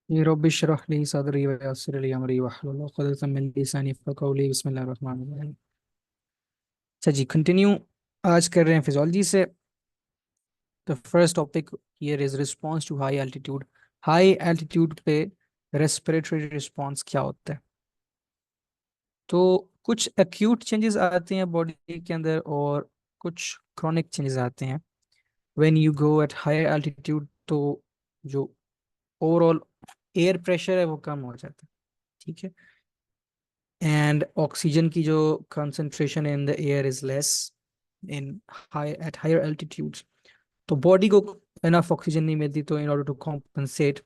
ये रब्बि इश्रह ली सदरी व यस्सिर ली अमरी वहलुल उक़दतम मिन लिसानी यफ़क़हू क़ौली बिस्मिल्लाहिर रहमानिर रहीम। अच्छा जी, कंटिन्यू आज कर रहे हैं फिजियोलॉजी से। The first topic here is response to high altitude. High altitude पे रेस्पिरेटरी रिस्पांस क्या होता है? तो कुछ एक्यूट चेंजेस आते हैं बॉडी के अंदर और कुछ क्रॉनिक चेंजेस आते हैं when you go at higher altitude. तो जो ओवरऑल एयर प्रेशर है वो कम हो जाता है, ठीक है, एंड ऑक्सीजन की जो concentration in the air is less in high at higher altitudes. तो बॉडी को इनफ ऑक्सीजन नहीं मिलती, तो in order to compensate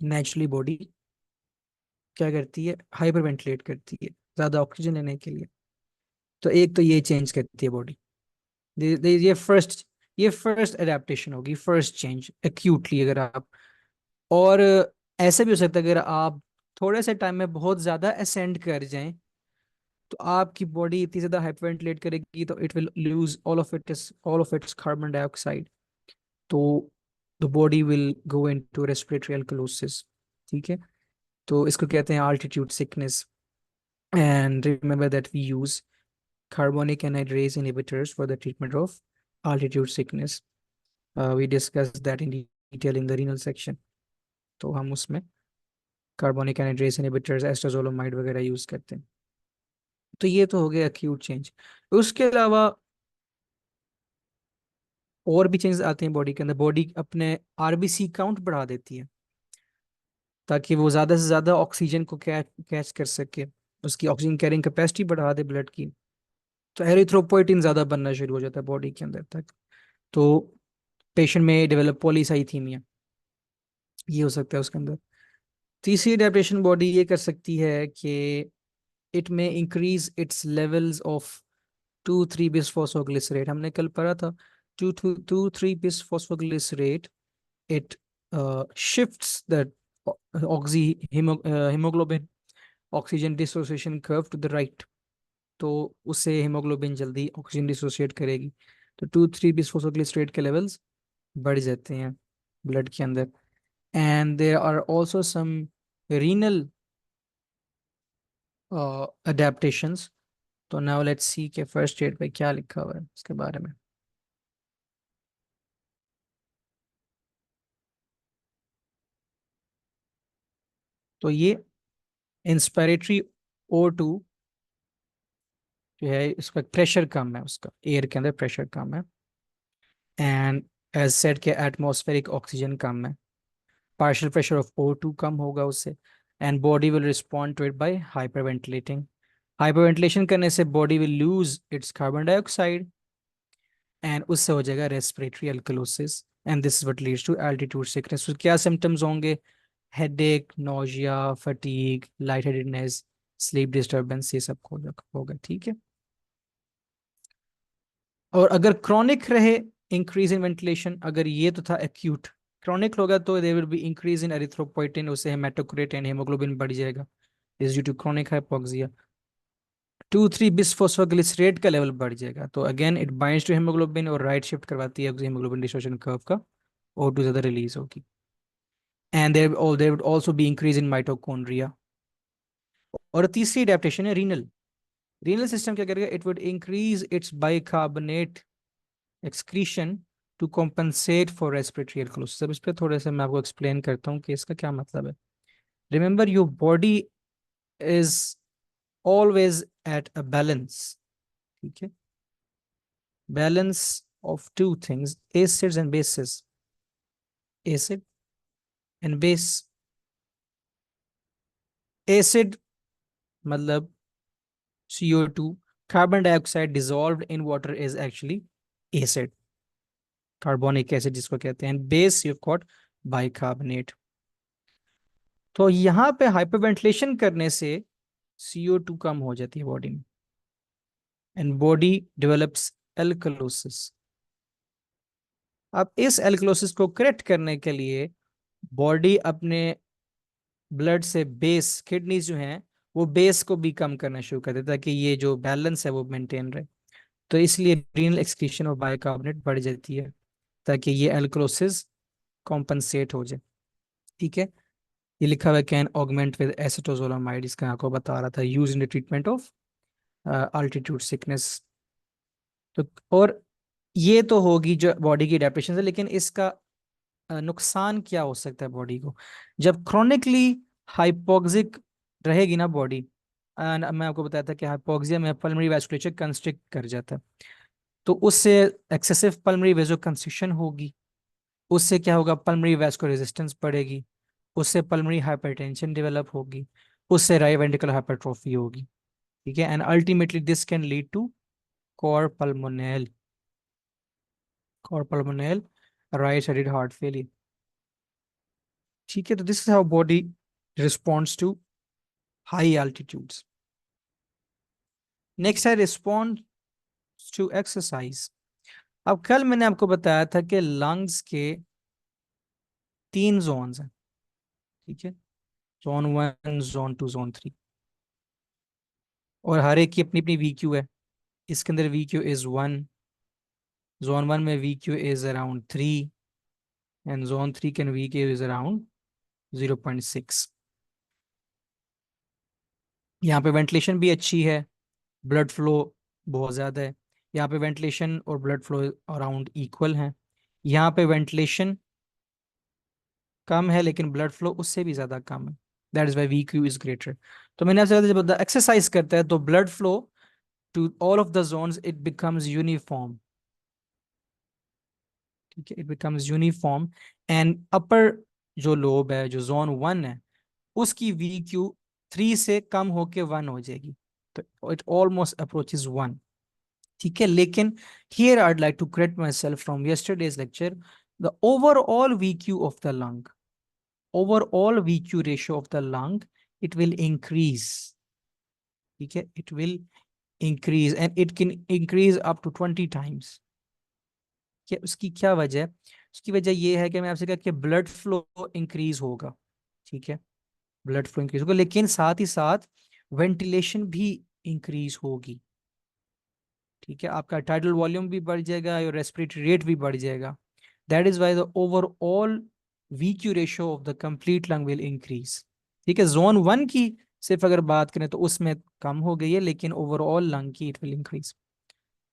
naturally body क्या करती है, हाइपर वेंटिलेट करती है ज्यादा ऑक्सीजन लेने के लिए। तो एक तो ये चेंज करती है बॉडी। ये फर्स्ट एडेप्टेशन होगी, फर्स्ट चेंज एक्यूटली अगर आप। और ऐसा भी हो सकता है अगर आप थोड़े से टाइम में बहुत ज्यादा असेंड कर जाएं तो आपकी बॉडी इतनी ज्यादा हाइपरवेंटिलेट करेगी तो it will lose all of its carbon dioxide. तो the body will go into respiratory alkalosis, ठीक है। तो इसको कहते हैं altitude sickness. And remember that we use carbonic anhydrase inhibitors for the treatment of altitude sickness. We discussed that in detail in the renal section. तो हम उसमें carbonic anhydrase inhibitors एस्ट्राजोलोमाइड वगैरह यूज करते हैं। तो ये तो हो गया एक्यूट चेंज। उसके अलावा और भी चेंजेस आते हैं बॉडी के अंदर। बॉडी अपने आरबीसी काउंट बढ़ा देती है ताकि वो ज्यादा से ज्यादा ऑक्सीजन को कैच कर सके, उसकी ऑक्सीजन कैरिंग कैपेसिटी बढ़ा दे ब्लड की। तो एरिथ्रोपोइटिन ज्यादा बनना शुरू हो जाता है बॉडी के अंदर तक। तो पेशेंट में डेवलप पॉलीसाइथीमिया, ये हो सकता है उसके अंदर। तीसरी एडेप्टेशन बॉडी ये कर सकती है कि इट में increase its levels of 2,3 bisphosphoglycerate. हमने कल पढ़ा था 2,3 bisphosphoglycerate. It shifts the oxy haemoglobin oxygen dissociation curve to the right. तो उससे हीमोग्लोबिन जल्दी ऑक्सीजन डिसोसिएट करेगी। तो 2,3 बिसफॉस्फोग्लिसरेट के लेवल्स बढ़ जाते हैं ब्लड के अंदर। And there are also some renal adaptations. तो नाउ लेट्स सी के फर्स्ट एड पे क्या लिखा हुआ है इसके बारे में। तो ये इंस्पिरेटरी O2 जो है इसका प्रेशर कम है, उसका एयर के अंदर प्रेशर कम है। एंड एज सेड के एटमॉस्फेरिक ऑक्सीजन कम है, पार्शियल प्रेशर ऑफ O2 कम होगा उससे। And body will respond to it by hyperventilating. Hyperventilation करने से body will lose its carbon dioxide and उससे हो जाएगा respiratory alkalosis. And this is what leads to altitude sickness. क्या सिम्टम्स होंगे? Headache, nausea, fatigue, light headedness, sleep disturbance, ये सब होगा, ठीक है। और अगर क्रॉनिक रहे इंक्रीज इन वेंटिलेशन, अगर ये तो था एक्यूट, क्रॉनिक होगा तो there will be increase in erythropoietin, उससे हेमाटोक्रिट एंड हेमोग्लोबिन बढ़ जाएगा, is due to chronic hypoxia. 2,3 bisphosphoglycerate का लेवल बढ़ जाएगा, तो again it binds to haemoglobin और राइट शिफ्ट करवाती है हेमोग्लोबिन डिस्ट्रीब्यूशन कर्व का, O2 ज्यादा रिलीज होगी। And there would also be increase in mitochondria. और तीसरी अडेप्टेशन है रीनल। रीनल सिस्टम क्या करेगा? It would increase its bicarbonate excretion to compensate for respiratory alkalosis. अब इस पर थोड़े से मैं आपको एक्सप्लेन करता हूँ कि इसका क्या मतलब है। Remember your body is always at a balance, ठीक है, balance of two things, acids and bases, acid and base. Acid मतलब CO2, carbon dioxide dissolved in water is actually acid, carbonic acid जिसको कहते हैं। Base you got bicarbonate. तो यहाँ पे hyperventilation करने से CO2 कम हो जाती है बॉडी में एंड बॉडी डेवलप्स एल्कलोसिस। अब इस एल्कलोसिस को करेक्ट करने के लिए बॉडी अपने ब्लड से बेस, किडनीज जो हैं वो बेस को भी कम करना शुरू कर देता है ताकि ये जो बैलेंस है वो मेंटेन रहे। तो इसलिए रीनल एक्सक्रीशन और बाइकार्बोनेट बढ़ जाती है ताकि ये एल्कलोसिस कॉम्पनसेट हो जाए, ठीक है। ये लिखा हुआ कैन ऑगमेंट विद एसिटोजोलामाइड, इसका आपको बता रहा था, use in the treatment of altitude sickness. तो और ये तो होगी जो बॉडी की डेप्रेशन है, लेकिन इसका नुकसान क्या हो सकता है बॉडी को, जब क्रोनिकली हाइपोक्सिक रहेगी ना बॉडी। एंड मैं आपको बताया था कि हाइपोक्सिया में पल्मोनरी वैस्कुलेचर कंस्ट्रिक्ट कर जाता है, तो उससे एक्सेसिव पल्मोनरी वेसोकंस्ट्रिक्शन होगी, उससे क्या होगा, पल्मोनरी वैस्कुलर रेजिस्टेंस बढ़ेगी, उससे पल्मोनरी हाइपरटेंशन डेवलप होगी, उससे राइट वेंट्रिकुलर हाइपरट्रोफी होगी। ठीक है, and ultimately this can lead to cor pulmonale, cor pulmonale right sided heart failure. ठीक है, तो this is how body responds to high altitudes. Next है रिस्पॉन्स टू एक्सरसाइज। अब कल मैंने आपको बताया था कि लंग्स के 3 जोन्स हैं। ठीक है, जोन 1, जोन 2, जोन 3, और हर एक की अपनी अपनी वी क्यू है। इसके अंदर वी क्यू इज 1, जोन 1 में we Q is around 3, and zone 3 can we Q is around 0.6। यहाँ पे वेंटिलेशन भी अच्छी है, ब्लड फ्लो बहुत ज़्यादा है। यहाँ पे वेंटिलेशन और ब्लड फ्लो अराउंड इक्वल हैं। यहाँ पे वेंटिलेशन कम है लेकिन ब्लड फ्लो उससे भी ज़्यादा कम है, that is why we Q is greater. तो मैंने आपसे कहा था, जब एक्सरसाइज करता है तो blood flow to all of the zones it becomes uniform. ठीक है, it becomes uniform, and upper जो लोब है, जो जोन 1 है, उसकी वी क्यू 3 से कम होके 1 हो जाएगी, तो इट ऑलमोस्ट अप्रोचेस 1। ठीक है, लेकिन here I'd like to correct myself from yesterday's lecture. The overall VQ of the lung, overall VQ ratio of the lung, it will increase. ठीक है, it will increase and it can increase up to 20 times. क्या उसकी क्या वजह है? उसकी वजह ये है कि मैं आपसे कहा कि ब्लड फ्लो इंक्रीज होगा। ठीक है, ब्लड फ्लो इंक्रीज होगा, लेकिन साथ ही साथ वेंटिलेशन भी इंक्रीज होगी। ठीक है, आपका टाइडल वॉल्यूम भी बढ़ जाएगा और रेस्पिरेटरी रेट भी बढ़ जाएगा। That is why the overall VQ ratio of the complete lung will increase. ठीक है, जोन 1 की सिर्फ अगर बात करें तो उसमें कम हो गई है, लेकिन ओवरऑल लंग की इट विल इंक्रीज।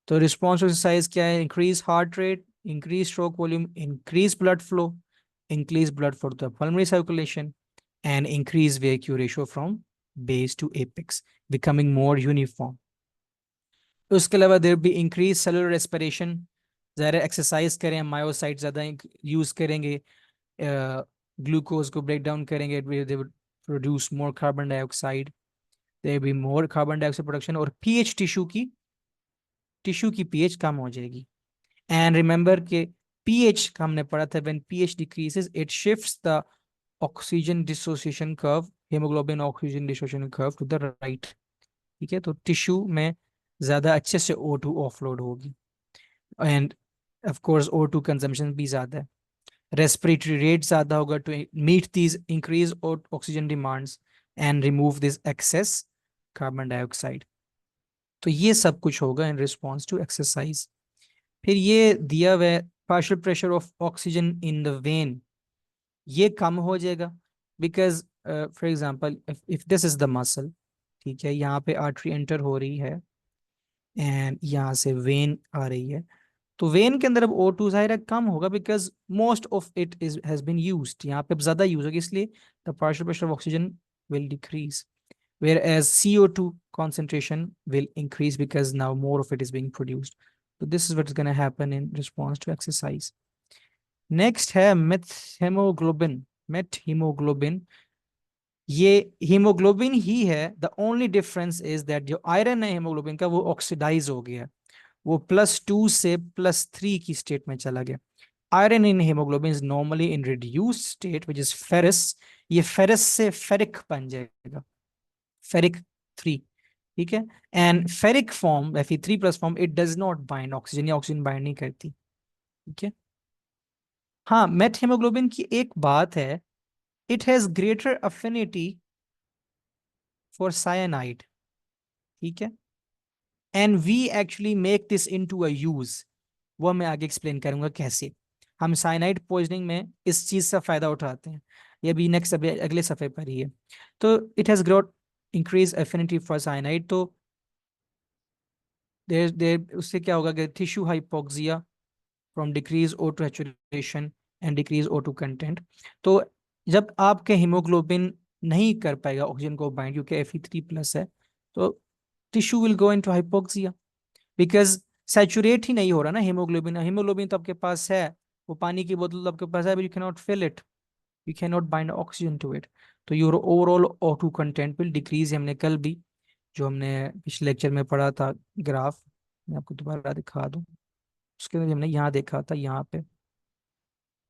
तो रिस्पॉन्स एक्सरसाइज क्या है? Increase heart rate, increase stroke volume, increase blood flow, increase blood flow to the pulmonary circulation, and increase VQ ratio from base to apex, becoming more uniform. उसके अलावा there be increase cellular respiration, ज़्यादा exercise करें, myocyte ज़्यादा use करेंगे, glucose को break down करेंगे, they would produce more carbon dioxide, there be more carbon dioxide production, और pH tissue की पीएच कम हो जाएगी। एंड रिमेंबर के पीएच का हमने पढ़ा था, when pH decreases it shifts the oxygen dissociation curve, haemoglobin oxygen dissociation curve to the right. ठीक है, तो टिश्यू में ज्यादा अच्छे से O2 ऑफलोड होगी, end of course O2 consumption भी ज्यादा है, रेस्पिरेटरी रेट ज्यादा होगा to meet these increase oxygen demands and remove this excess carbon dioxide. तो ये सब कुछ होगा इन रिस्पॉन्स टू एक्सरसाइज। फिर ये दिया हुआ partial pressure of oxygen in the when, ये कम हो जाएगा, because for example if this is the muscle, ठीक है, यहाँ पे आर्टरी एंटर हो रही है एंड यहाँ से वेन आ रही है, तो वेन के अंदर अब O2 जाहिर है कम होगा, because most of it is has been used, यहाँ पे अब ज्यादा यूज होगी, इसलिए the partial pressure of oxygen will decrease, whereas CO2 concentration will increase because now more of it is being produced. So this is what's going to happen in response to exercise. Next है मेथहेमोग्लोबिन। मेथहीमोग्लोबिन, ये haemoglobin ही है, the only difference is that जो iron है haemoglobin का वो oxidise हो गया, वो +2 से +3 की स्टेट में चला गया। Iron in haemoglobin is normally in reduced state which is ferrous, ये फेरस से फेरिक बन जाएगा, फेरिक 3। ठीक है, and ferric form Fe3+ form it does not bind oxygen, या ऑक्सीजन बाइंड नहीं करती। ठीक है, हाँ, मेथ हीमोग्लोबिन की एक बात है, it has greater affinity for cyanide. ठीक है, and we actually make this into a use, वो मैं आगे एक्सप्लेन करूंगा कैसे हम साइनाइड पॉइजनिंग में इस चीज से फायदा उठाते हैं। ये अभी नेक्स्ट अभी अगले सफ़े पर ही है। तो it has Grote increase affinity for cyanide. तो देर देर उससे क्या होगा कि tissue hypoxia from decrease O2 saturation and decrease O2 content. तो जब आपके हीमोग्लोबिन नहीं कर पाएगा ऑक्सीजन को बाइंड, क्योंकि Fe3+ है, तो tissue will go into hypoxia, because saturate ही नहीं हो रहा ना हीमोग्लोबिन। हीमोग्लोबिन तो आपके पास है, वो पानी की बोतल तो आपके पास है, but you can not fill it, you can not bind oxygen to it. तो your overall O2 content will decrease. हमने कल भी जो हमने पिछले लेक्चर में पढ़ा था ग्राफ, मैं आपको दोबारा दिखा दूं। उसके अंदर हमने यहाँ देखा था, यहाँ पे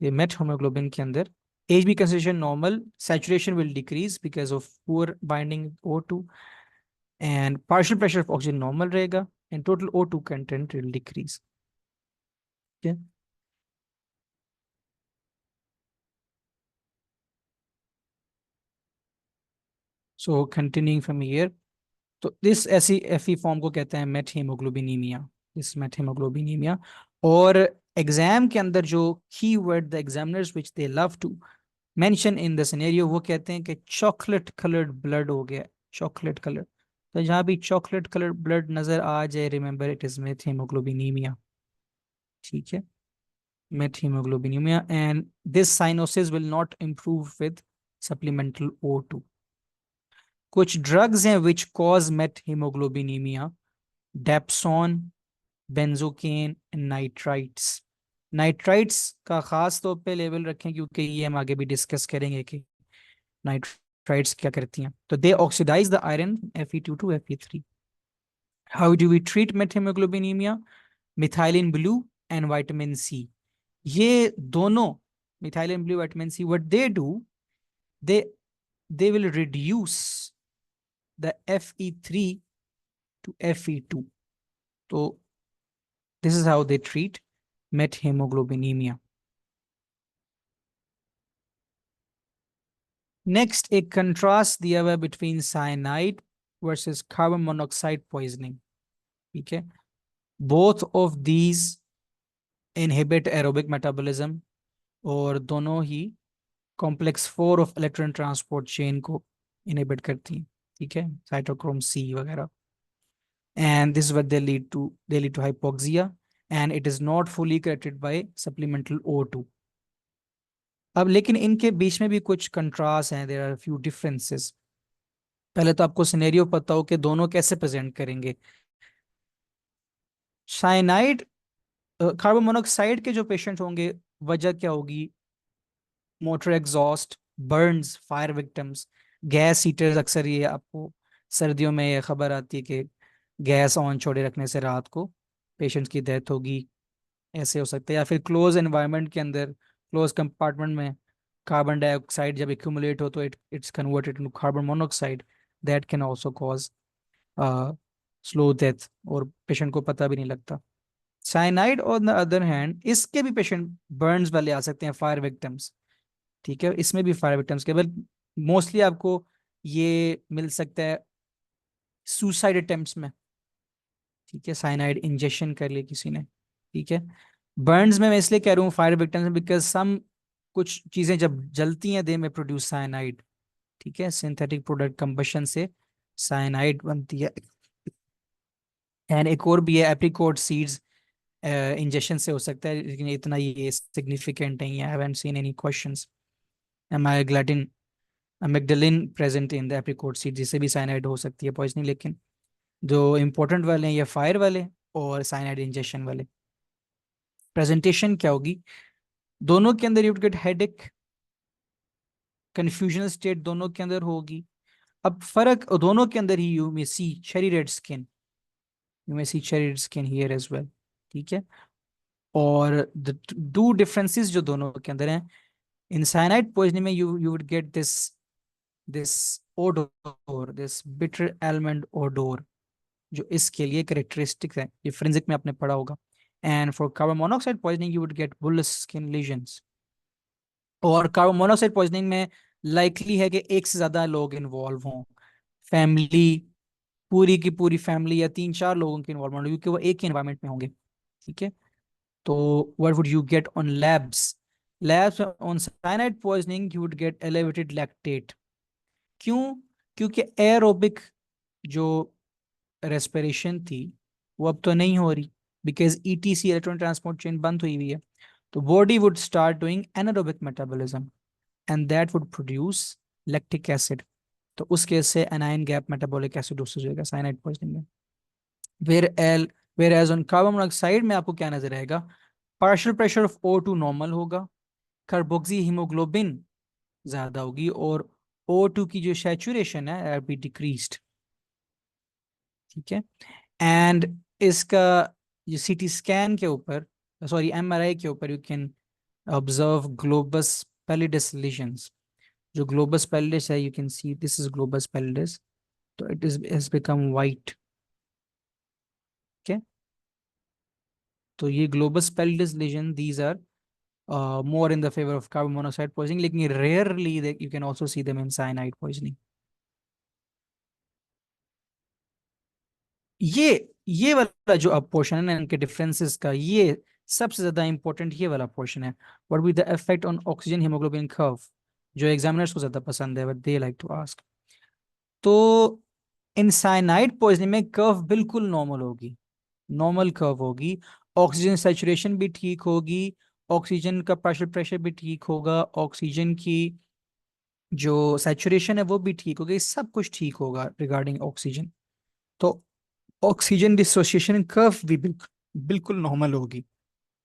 ये मेट हीमोग्लोबिन के अंदर H B concentration normal, saturation will decrease because of poor binding O2, and partial pressure of oxygen normal रहेगा, and total O2 content will decrease. ठीक है। सो कंटिन्यूइंग फ्रॉम हियर, तो दिस ऐसी एफी form को कहते हैं met haemoglobinaemia, this met haemoglobinaemia. और एग्जाम के अंदर जो key word the examiners which they love to mention in the scenario, वो कहते हैं कि चॉकलेट कलर्ड ब्लड हो गया, चॉकलेट कलर। तो जहां भी चॉकलेट कलर्ड ब्लड नजर आ जाए, remember it is meth haemoglobinaemia. ठीक है, meth haemoglobinaemia, and this cyanosis will not improve with supplemental O2। कुछ ड्रग्स हैं which cause meth haemoglobinaemia, dapsone, benzocaine, nitrites. Nitrites का खास तौर पे लेवल रखें, क्योंकि ये हम आगे भी डिस्कस करेंगे कि नाइट्राइट्स क्या करती हैं। तो they oxidise the iron Fe2 to Fe3। How do we treat methaemoglobinaemia? Methylene blue and vitamin C, ये दोनों, methylene blue, vitamin C, what they do, they they will reduce the Fe3 to Fe2। तो this is how they treat methemoglobinemia. Next एक contrast दिया हुआ है between cyanide versus carbon monoxide poisoning. ठीक है, both of these inhibit aerobic metabolism, और दोनों ही complex 4 of electron transport chain को इनहिबिट करती हैं। ठीक है, साइटोक्रोम C वगैरह, and this what they lead to hypoxia, and it is not fully corrected by supplemental O2। अब लेकिन इनके बीच में भी कुछ कंट्रास्ट हैं, देयर आर फ्यू डिफरेंसेस। पहले तो आपको सिनेरियो पता हो कि दोनों कैसे प्रेजेंट करेंगे। साइनाइड, कार्बन मोनोऑक्साइड के जो पेशेंट होंगे, वजह क्या होगी? Motor exhaust, Burns, fire victims, gas heaters. अक्सर ये आपको सर्दियों में ये खबर आती है कि गैस ऑन छोड़े रखने से रात को पेशेंट्स की डेथ होगी, ऐसे हो सकता है। या फिर क्लोज एनवायरनमेंट के अंदर, क्लोज कंपार्टमेंट में कार्बन डाइऑक्साइड जब एक्यूमुलेट हो तो it's converted into carbon monoxide, that can also cause slow death, और पेशेंट को पता भी नहीं लगता। Cyanide on the other hand, इसके भी पेशेंट बर्न्स वाले आ सकते हैं, फायर विक्टिम्स। ठीक है, इसमें भी फायर विक्टिम्स केवल मोस्टली आपको ये मिल सकता है सुसाइड अटेम्प्ट्स में। ठीक है, साइनाइड इंजेक्शन कर लिया किसी ने। ठीक है, बर्न्स में मैं इसलिए कह रहा हूँ फायर विक्टिम्स में, बिकॉज सम कुछ चीजें जब जलती हैं दे में प्रोड्यूस साइनाइड। ठीक है, सिंथेटिक प्रोडक्ट कंबशन से साइनाइड बनती है। एंड एक और भी है, एप्रिकॉट सीड्स इंजेक्शन से हो सकता है, लेकिन इतना ये सिग्निफिकेंट नहीं है। I haven't seen any questions. Amygdalin, amygdalin present in the apricot seed, जिससे भी साइनाइड हो सकती है पॉइजनिंग। लेकिन जो इंपॉर्टेंट वाले हैं ये फायर वाले और साइनाइड इंजेक्शन वाले। प्रेजेंटेशन क्या होगी? दोनों के अंदर you get headache, confusional state दोनों के अंदर होगी। अब फर्क दोनों के अंदर ही, you may see cherry red skin, you may see cherry red skin here as well. ठीक है, और द टू डिफरेंसेस जो दोनों के अंदर हैं, इन साइनाइड पॉइजनिंग में you would get this odour, this bitter almond odour, जो इसके लिए करेक्टरिस्टिक है, ये फोरेंसिक में आपने पढ़ा होगा। And for carbon monoxide poisoning you would gate bullish skin lesions. और कार्बन मोनोऑक्साइड पॉइजनिंग में लाइकली है कि एक से ज्यादा लोग इन्वॉल्व हों, फैमिली, पूरी की पूरी फैमिली या 3-4 लोगों की इन्वॉल्वमेंट, क्योंकि वो एक ही एनवायरमेंट में होंगे। ठीक है, तो what would you get on labs? labs on cyanide poisoning you would get elevated lactate. क्यों? क्योंकि एरोबिक जो रेस्पिरेशन थी वो अब तो नहीं हो रही, because ETC electron transport chain बंद हुई हुई है। तो body would start doing anaerobic metabolism and that would produce lactic acid. तो उस केस से एनाइन गैप मेटाबॉलिक एसिडोसिस होगा साइनाइड पॉइजनिंग में। वेर एल whereas on carbon monoxide में आपको क्या नजर आएगा? Partial pressure of O2 normal होगा, कार्बोक्सी हीमोग्लोबिन ज्यादा होगी, और O2 की जो सैचुरेशन है बी डिक्रीज्ड। ठीक है। एंड इसका जो सीटी स्कैन के ऊपर, सॉरी एमआरआई के ऊपर, you can observe globus pallidus lesions. जो ग्लोबस पैलिडिस है, you can see this is globus pallidus, तो it is has become white. ठीक है। तो ये globus pallidus lesion these are more in the favor of carbon monoxide poisoning, लेकिन rarely you can also see them in cyanide poisoning. ये वाला जो अब पोर्शन है ना इनके डिफरेंसेस का, ये सबसे ज्यादा इंपॉर्टेंट ये वाला पोर्शन है। What be the effect on oxygen haemoglobin curve, जो एग्जामिनर्स को ज्यादा पसंद है, but they like to ask. तो इन साइनाइड पॉइजनिंग में कर्व बिल्कुल नॉर्मल होगी, नॉर्मल कर्व होगी। ऑक्सीजन सैचुरेशन भी ठीक होगी, ऑक्सीजन का पार्शियल प्रेशर भी ठीक होगा, ऑक्सीजन की जो सैचुरेशन है वो भी ठीक होगी, सब कुछ ठीक होगा रिगार्डिंग ऑक्सीजन। तो ऑक्सीजन डिसोसिएशन कर्व भी बिल्कुल बिल्कुल नॉर्मल होगी,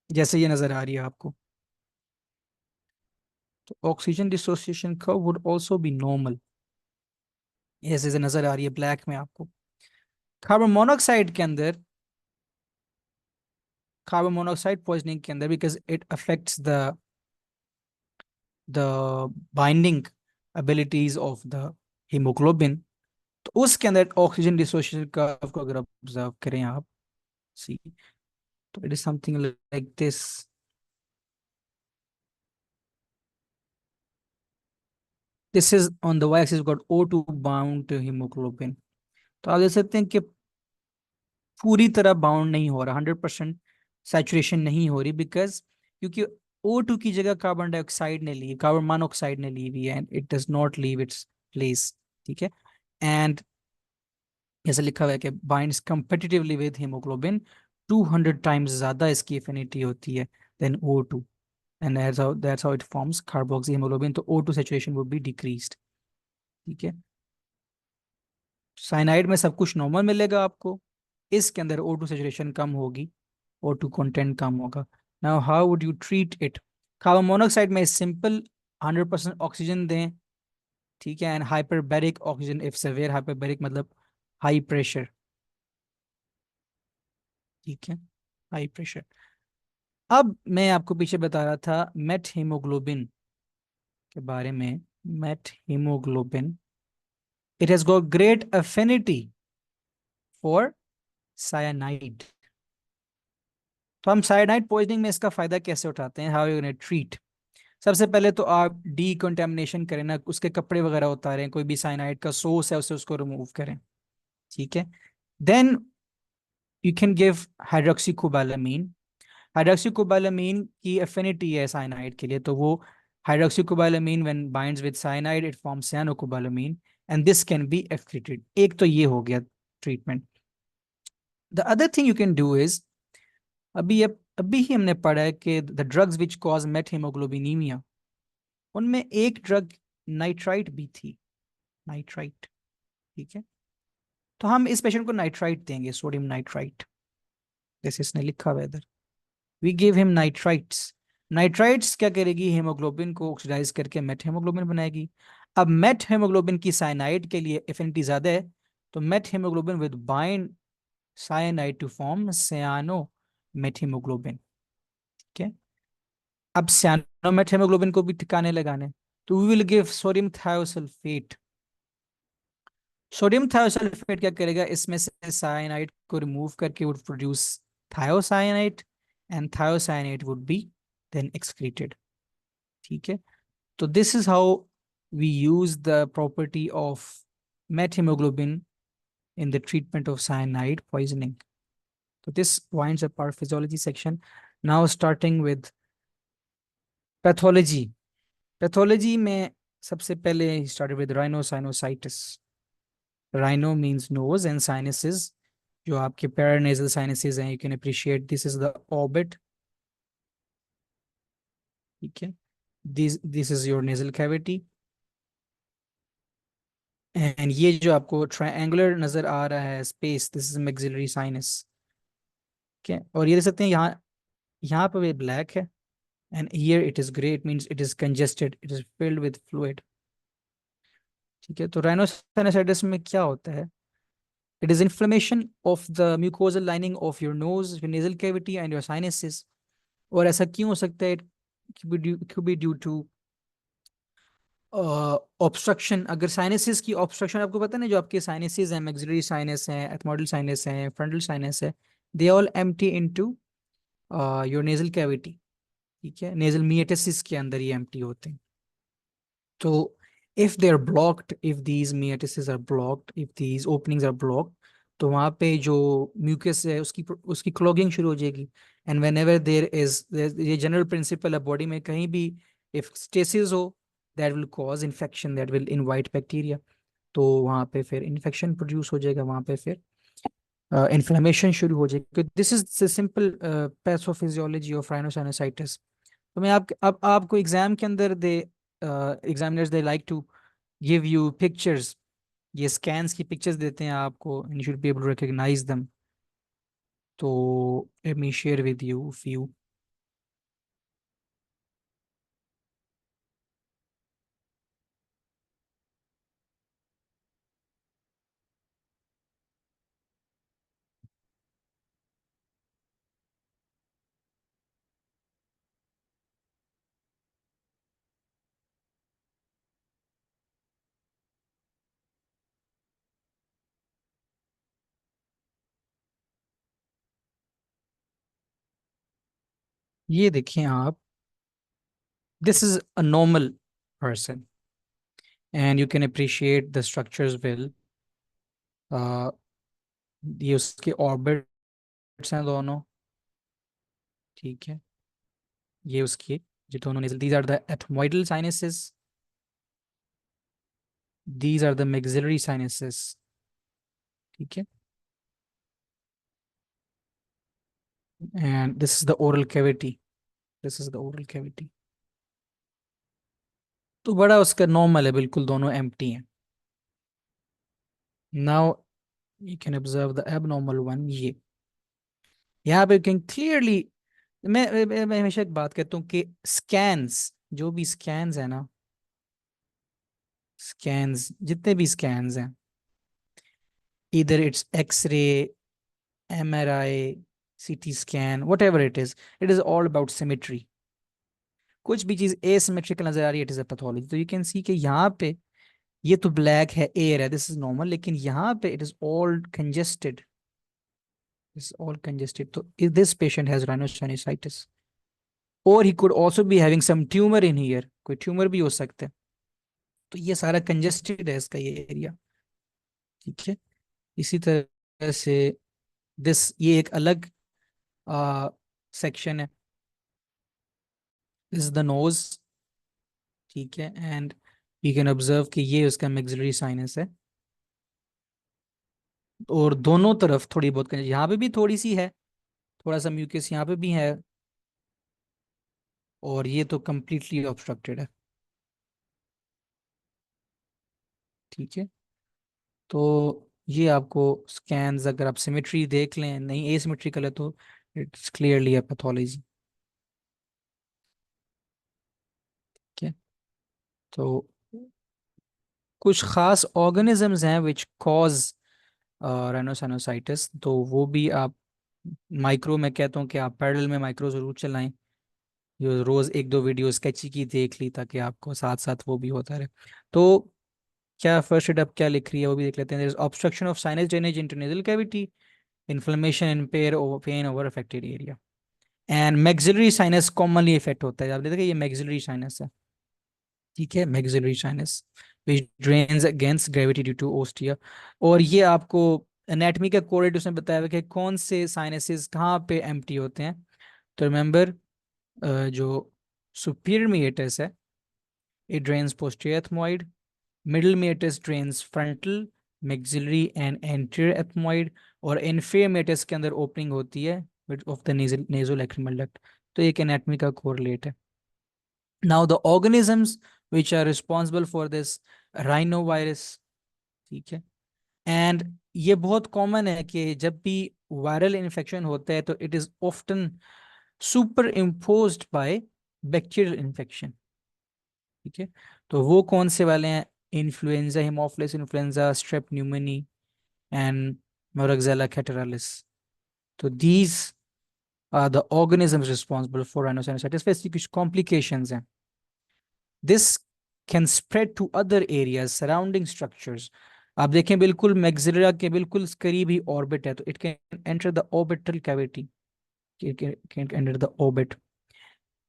जैसे ये नजर आ रही है आपको। तो oxygen dissociation curve would also B normal, जैसे नजर आ रही है ब्लैक में आपको। कार्बन मोनोऑक्साइड के अंदर, कार्बन मोनोऑक्साइड पॉइजनिंग के अंदर, because it affects the binding abilities of the haemoglobin, तो उसके अंदर ऑक्सीजन डिसोसिएशन कर्व को अगर ऑब्जर्व करें आप, सी, तो it is something like this. This is on the Y axis got O2 bound to haemoglobin. तो आप देख सकते हैं कि पूरी तरह बाउंड नहीं हो रहा, 100% सैचुरेशन नहीं हो रही, बिकॉज क्योंकि O2 की जगह कार्बन डाइऑक्साइड ने ली, कार्बन मोनोऑक्साइड ने ली हुई है, and it does not leave its place. ठीक है। एंड जैसे लिखा हुआ है कि binds competitively with haemoglobin, 200 times ज्यादा इसकी एफिनिटी होती है than O2, and that's how it forms carboxyhemoglobin, तो O2 saturation would be decreased। ठीक है। साइनाइड में सब कुछ नॉर्मल मिलेगा आपको, इसके अंदर O2 saturation कम होगी, O2 कंटेंट कम होगा। Now how would you treat it? Carbon monoxide में सिंपल 100% ऑक्सीजन दें। ठीक है। And hyperbaric oxygen if severe, hyperbaric मतलब हाई प्रेशर। ठीक है, हाई प्रेशर। अब मैं आपको पीछे बता रहा था मेट हीमोग्लोबिन के बारे में। Met haemoglobin, it has got great affinity for cyanide. तो हम साइनाइड पॉइजनिंग में इसका फायदा कैसे उठाते हैं? How you treat? सबसे पहले तो आप डीकंटेमिनेशन करें ना, उसके कपड़े वगैरह उतारें, कोई भी साइनाइड का सोर्स है उसे उसको रिमूव करें। ठीक है। Then you can give hydroxocobalamin. Hydroxocobalamin की एफिनिटी है साइनाइड के लिए, तो वो hydroxocobalamin when binds with cyanide it forms cyanocobalamine, and this can be excreted. एक तो ये हो गया treatment. The other thing you can do is, अभी ही हमने पढ़ा है कि the drugs which cause methaemoglobinaemia, उनमें एक ड्रग नाइट्राइट भी थी, नाइट्राइट। ठीक है। तो हम इस पेशेंट को नाइट्राइट देंगे, सोडियम नाइट्राइट, जैसे इसने लिखा हुआ है इधर। We give him nitrites. Nitrites क्या करेगी? हीमोग्लोबिन को ऑक्सीडाइज करके मेथ हीमोग्लोबिन बनाएगी। अब मेथ हीमोग्लोबिन की साइनाइड के लिए एफिनिटी ज्यादा है, तो meth haemoglobin with bind cyanide to form cyano methaemoglobin. ठीक है। अब सियानो मेथीमोग्लोबिन को भी ठिकाने लगाने, तो we will give sodium thiosulphate. Sodium thiosulphate क्या करेगा? इसमें से साइनाइड को रिमूव करके would produce thiocyanide, and thiocyanide would be then excreted. ठीक है। तो this is how we use the property of methaemoglobin in the treatment of cyanide poisoning. So this winds up our physiology section. Now starting with pathology, pathology में सबसे पहले started with rhinosinusitis. Rhino means nose and sinuses, जो आपके paranasal sinuses हैं, you can appreciate this is the orbit. ठीक है, this is your nasal cavity. And ये जो आपको ट्रायंगुलर नजर आ रहा है space, this is maxillary sinus. ठीक है, और ये देख सकते हैं यहाँ पर ये ब्लैक है, and here it is grey, it means it is congested, it is filled with fluid. ठीक है, तो राइनोसाइनोसाइटिस में क्या होता है? It is inflammation of the mucosal lining of your nose, your nasal cavity and your sinuses. और ऐसा क्यों हो सकता है? It be due to obstruction. अगर साइनसेस की ऑब्स्ट्रक्शन, आपको पता है ना, जो आपके साइनसेस हैं, मैक्सिलरी साइनस हैं, एथमोइडल साइनस हैं, फ्रंटल साइनस है, they all empty into your nasal cavity. ठीक है, नेजल मियोटिस के अंदर ये एम्प्टी होते हैं। तो if they are blocked, if these meatuses are blocked, if these openings are blocked, तो वहाँ पे जो म्यूकस है उसकी क्लॉगिंग शुरू हो जाएगी। And when ever there is, ये जनरल प्रिंसिपल है बॉडी में, कहीं भी इफ स्टेसिस हो, that will cause infection, that will invite bacteria. तो वहाँ पे फिर इन्फेक्शन प्रोड्यूस हो जाएगा, वहाँ पे फिर इन्फ्लेमेशन शुरू हो जाएगी। This is the simple pathophysiology of rhinosinusitis. तो मैं अब आपको एग्जाम के अंदर they examiners they like to give you pictures, ये स्कैन्स की पिक्चर्स देते हैं आपको, and you should be able to recognise them. तो let me share with you few. ये देखिए आप, this is a normal person and you can appreciate the structures well. ये उसके ऑर्बिट्स हैं दोनों। ठीक है, ये उसके जो दोनों nasal, these are the ethmoidal sinuses, these are the maxillary sinuses. ठीक है, and this is the oral cavity, this is the oral cavity. तो बड़ा उसका नॉर्मल है, बिल्कुल दोनों एम्प्टी हैं। Now you can observe the abnormal one. ये यहाँ पे कैन क्लियरली, मैं हमेशा एक बात कहता हूँ कि स्कैन्स, जो भी स्कैन्स है ना, स्कैन्स जितने भी स्कैन्स हैं, इधर it's x-ray, MRI, CT scan, whatever it is all about symmetry. कुछ भी चीज एसिमेट्रिकल नजर आ रही है, इट इज अ पैथोलॉजी। तो यू कैन सी कि यहाँ पे ये तो ब्लैक है, एयर है, दिस इज नॉर्मल, लेकिन यहाँ पे it is all congested, is all congested. So if this patient has rhinosinusitis, or he could also be having some tumor in here, कोई ट्यूमर भी हो सकता है। तो ये सारा कंजेस्टेड है इसका ये एरिया। ठीक है, इसी तरह से दिस, ये एक अलग सेक्शन है, दिस इज द नोज। ठीक है, एंड यू कैन ऑब्जर्व कि ये उसका मैक्सिलरी साइनस है, और दोनों तरफ थोड़ी बहुत यहाँ पे भी थोड़ी सी है, थोड़ा सा म्यूकस यहाँ पे भी है, और ये तो कंप्लीटली ऑब्स्ट्रक्टेड है। ठीक है, तो ये आपको स्कैन्स, अगर आप सिमेट्री देख लें, नहीं एसिमेट्रिकल है, तो इट्स क्लियरली अ पैथोलॉजी। ठीक है, तो कुछ खास ऑर्गेनिजम्स हैं विच कॉज राइनोसाइनोसाइटिस, तो वो भी आप माइक्रो में कहता हूँ कि आप पैरेलल में माइक्रो जरूर चलाएं। जो रोज एक दो वीडियो स्केची की देख ली, ताकि आपको साथ साथ वो भी होता रहे। तो क्या फर्स्ट एड अब क्या लिख रही है वो भी देख लेते हैं। Obstruction of sinus drainage into nasal cavity, inflammation in pair over pain over affected area, and maxillary sinus commonly effect होता है। आप देखिए ये मैक्सिलरी साइनस है। ठीक है, maxillary sinus which drains against gravity due to ostia. और ये आपको एनाटॉमी का कोरेट उसमें बताया हुआ कि कौन से साइनसेस कहाँ पे एम्प्टी होते हैं। तो रिमेंबर, जो सुपीरियर में एटस है, it drains posterior ethmoid, middle meatus drains frontal, maxillary and anterior ethmoid, और inferior meatus के अंदर ओपनिंग होती है of the nasolacrimal duct. तो एक एनाटमी का कोरिलेट है. Now the organisms which are responsible for this, rhinovirus, ठीक है. एंड ये बहुत कॉमन है कि जब भी वायरल इन्फेक्शन होता है तो it is often super imposed by bacterial infection. ठीक है, तो वो कौन से वाले हैं? Influenza, haemophilus influenza, strep pneumoniae and moraxella catarrhalis. तो these are the organisms responsible for rhinosinusitis. वैसे कुछ कॉम्प्लिकेशंस हैं. This can spread to other areas surrounding structures. आप देखें बिल्कुल मैक्सिलरा के बिल्कुल करीब ही ऑर्बिट है, तो it can enter the orbital cavity, it can enter the orbit,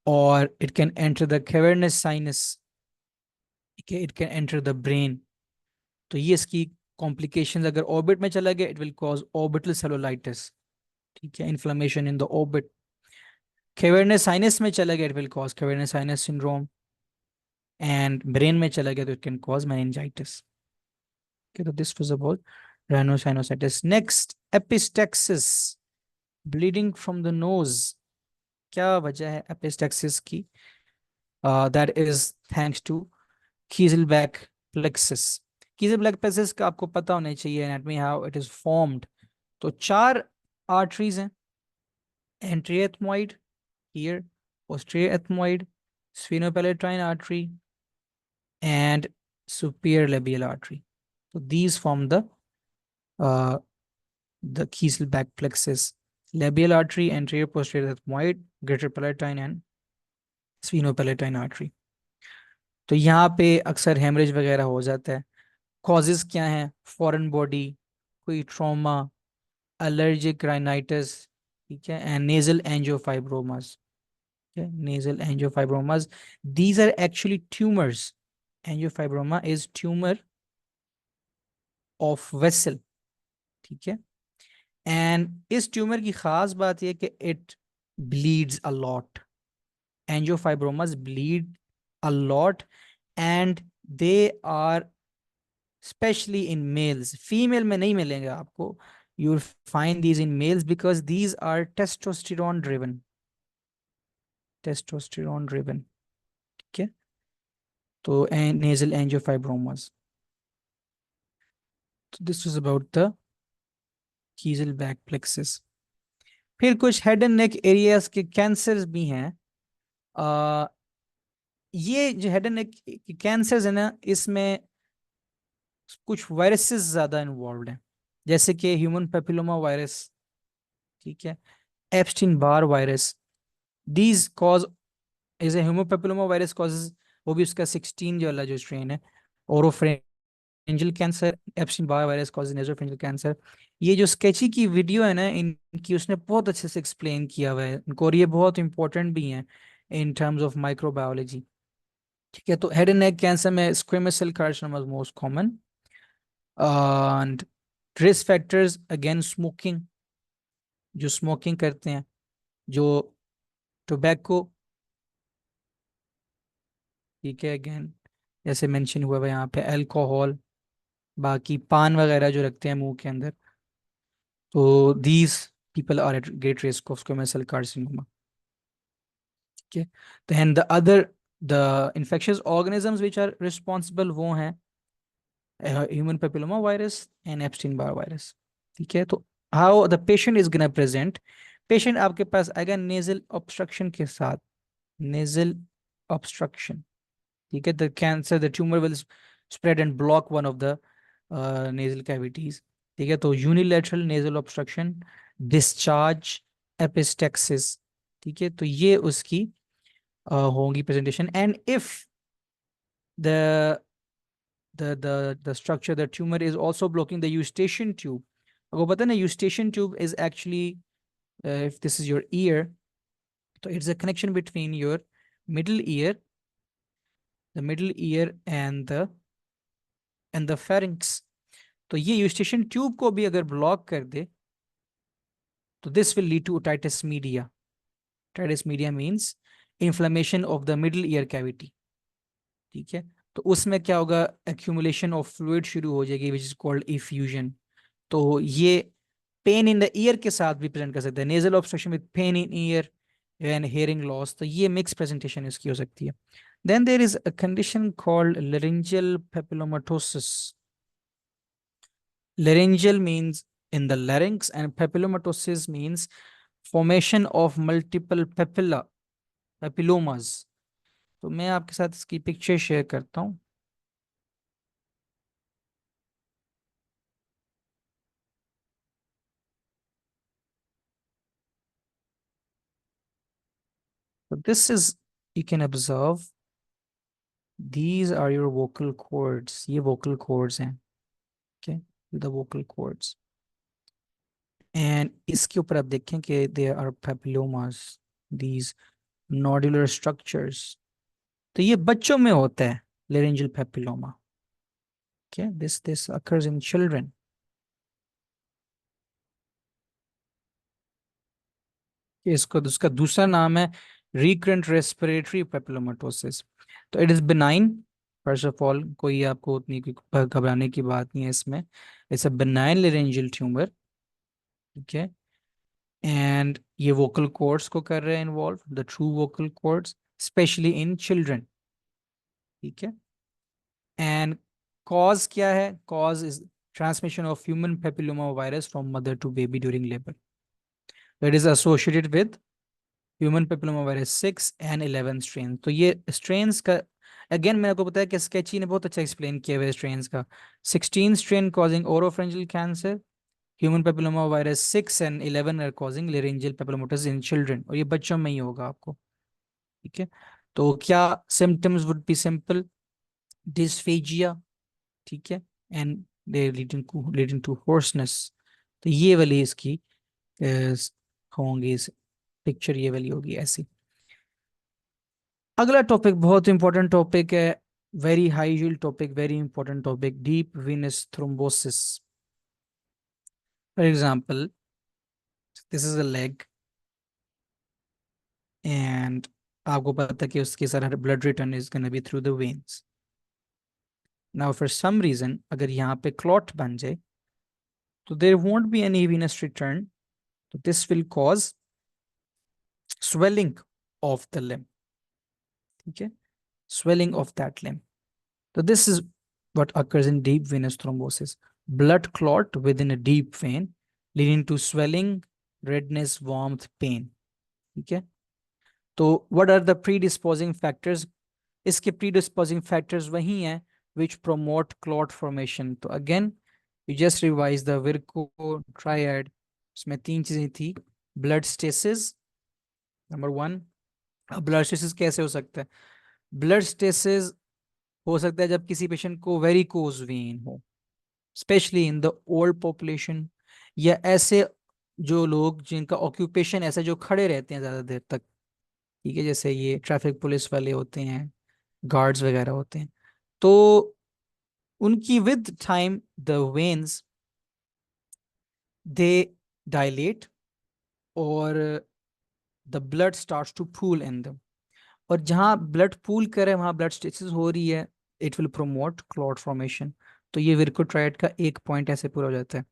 or it can enter the cavernous sinus, it can enter the brain. तो ये इसकी कॉम्प्लिकेशंस. अगर ऑर्बिट में चला गया, it will cause orbital cellulitis. ठीक है, inflammation in the orbit. Cavernous sinus में चला गया, it will cause cavernous sinus syndrome. And brain में चला गया तो it can cause meningitis. Okay, so this was about rhinosinusitis. Next, epistaxis, bleeding from the nose. क्या वजह है epistaxis की? That is thanks to Kieselbeck plexus. Kieselbeck plexus का आपको पता होना चाहिए anatomy, how it is formed. तो 4 arteries हैं. Anterior ethmoid here, posterior ethmoid, sphenopalatine artery and superior labial artery. So these form uh, the Kieselbeck plexus. Labial artery, anterior posterior ethmoid, greater palatine and sphenopalatine artery. तो यहाँ पे अक्सर haemorrhage वगैरह हो जाता है. कॉजेज क्या हैं? फॉरेन बॉडी, कोई ट्रॉमा, एलर्जिक राइनाइटिस, ठीक है, and nasal angiofibromas. Nasal angiofibromas, these are actually tumours. Angiofibroma is tumour of vessel. ठीक है, एंड इस ट्यूमर की खास बात यह कि it bleeds a lot. Angiofibromas bleed a lot and they are especially in males. Female में नहीं मिलेंगे आपको. You will find these in males because these are testosterone driven. Testosterone driven. ठीक है, तो नेजल एंजियोफाइब्रोमास. तो this was about the Kiesselbach plexus. फिर कुछ हेड एंड नेक एरियाज के कैंसर्स भी हैं. ये जो हेड एंड नेक कैंसर्स है ना, इसमें कुछ वायरसेस ज्यादा इन्वॉल्व हैं, जैसे कि ह्यूमन पेपिलोमा वायरस, ठीक है, Epstein Barr virus. These cause is a human papilloma virus causes, वो भी उसका 16 जो वाला जो स्ट्रेन है, oropharyngeal cancer. Epstein Barr virus causes nasopharyngeal cancer. ये जो स्केची की वीडियो है ना इनकी, उसने बहुत अच्छे से एक्सप्लेन किया हुआ है इनको, और ये बहुत इंपॉर्टेंट भी है इन टर्म्स ऑफ माइक्रोबायोलॉजी. ठीक है, तो हेड एंड नेक कैंसर में squamous cell carcinoma most common. And risk factors again smoking, जो स्मोकिंग करते हैं, जो टोबैको, ठीक है, अगेन जैसे मेंशन हुआ है यहाँ पे अल्कोहल, बाकी पान वगैरह जो रखते हैं मुंह के अंदर, तो these people are at great risk of squamous cell carcinoma. ठीक है, तो and the other the infectious organisms which are responsible वो हैं human papilloma virus and Epstein Barr virus. ठीक है, तो how the patient is gonna present. Patient आपके पास आएगा नेजल ऑब्स्ट्रक्शन के साथ. नेजल ऑब्स्ट्रक्शन, ठीक है, the cancer the tumour will spread and block one of the nasal cavities. ठीक है, तो unilateral nasal obstruction, discharge, epistaxis. ठीक है, तो ये उसकी होंगी presentation. And if the the structure, the tumor is also blocking the eustachian tube. आपको पता है ना, eustachian tube is actually if this is your ear, so it's a connection between your middle ear, the middle ear and the pharynx. तो ये eustachian tube को भी अगर block कर दे तो this will lead to otitis media. Otitis media means inflammation of the middle ear cavity, ठीक है। तो उसमें क्या होगा, एक्यूमुलेशन ऑफ फ्लूइड शुरू हो जाएगी विच इज कॉल्ड इफ्यूजन। तो ये पेन इन द ईयर के साथ भी प्रेजेंट कर सकते हैं, nasal obstruction with pain in ear and hearing loss, तो ये मिक्स प्रेजेंटेशन इसकी हो सकती है। Then there is a condition called laryngeal papillomatosis. Laryngeal means in the larynx and papillomatosis means formation of multiple papillomas. तो मैं आपके साथ इसकी पिक्चर शेयर करता हूँ। So this is, you can observe, these are your vocal cords. ये vocal cords हैं, okay, the vocal cords. And इसके ऊपर आप देखें कि there are papillomas, these nodular structures. तो ये बच्चों में होता है laryngeal papilloma. Okay, this occurs in children. इसको उसका दूसरा नाम है रिकरेंट रेस्पिरेटरी पेपिलोमाटोसिस। तो it is benign, first of all कोई आपको उतनी घबराने की बात नहीं है इसमें। It's a benign laryngeal tumour, ठीक है। एंड ये वोकल कॉर्ड्स को कर रहे हैं involve, the true vocal cords, specially in children, ठीक है। एंड कॉज क्या है, cause is transmission of human papilloma virus from mother to baby during labour. It is associated with human papilloma virus 6 and 11 strain. तो ये strains का again मैंने आपको बताया कि स्केची ने बहुत अच्छा एक्सप्लेन किया हुआ है स्ट्रेन्स का। 16 strain causing oropharyngeal cancer, human papilloma virus 6 and 11 are causing laryngeal papillomatitis in children, और ये बच्चों में ही होगा आपको, ठीक है। तो क्या symptoms would be simple, dysphagia, ठीक है, and they leading to hoarseness. तो ये वाली इसकी होंगी, पिक्चर ये वाली होगी ऐसी। अगला टॉपिक बहुत इंपॉर्टेंट टॉपिक है, very high yield topic, very important topic, deep venous thrombosis. For example this is a leg and आपको पता है कि उसके सारा blood return is gonna be through the veins. Now for some reason अगर यहाँ पे क्लॉट बन जाए तो there won't be any venous return, तो this will cause swelling of the limb, ठीक है, swelling of that limb. So this is what occurs in deep venous thrombosis. Blood clot within a deep vein leading to swelling, redness, warmth, pain. ठीक है। तो what are the predisposing factors? इसके predisposing factors वही हैं which promote clot formation. तो again you just revise the Virchow triad. इसमें तीन चीजें थी, blood stasis नंबर वन। अब ब्लड स्टेसिस कैसे हो सकता है, ब्लड स्टेसिस हो सकता है जब किसी पेशेंट को वेरिकोज वेन हो, specially in the old population, या ऐसे जो लोग जिनका ऑक्यूपेशन ऐसा जो खड़े रहते हैं ज्यादा देर तक, ठीक है, जैसे ये ट्रैफिक पुलिस वाले होते हैं, गार्ड्स वगैरह होते हैं। तो उनकी with time the veins they dilate और the blood starts to pool in them, और जहां ब्लड पूल करे वहां ब्लड स्टेसिस हो रही है, it will promote clot formation. तो ये विर्कोट्राइड का एक पॉइंट ऐसे पूरा हो जाता है।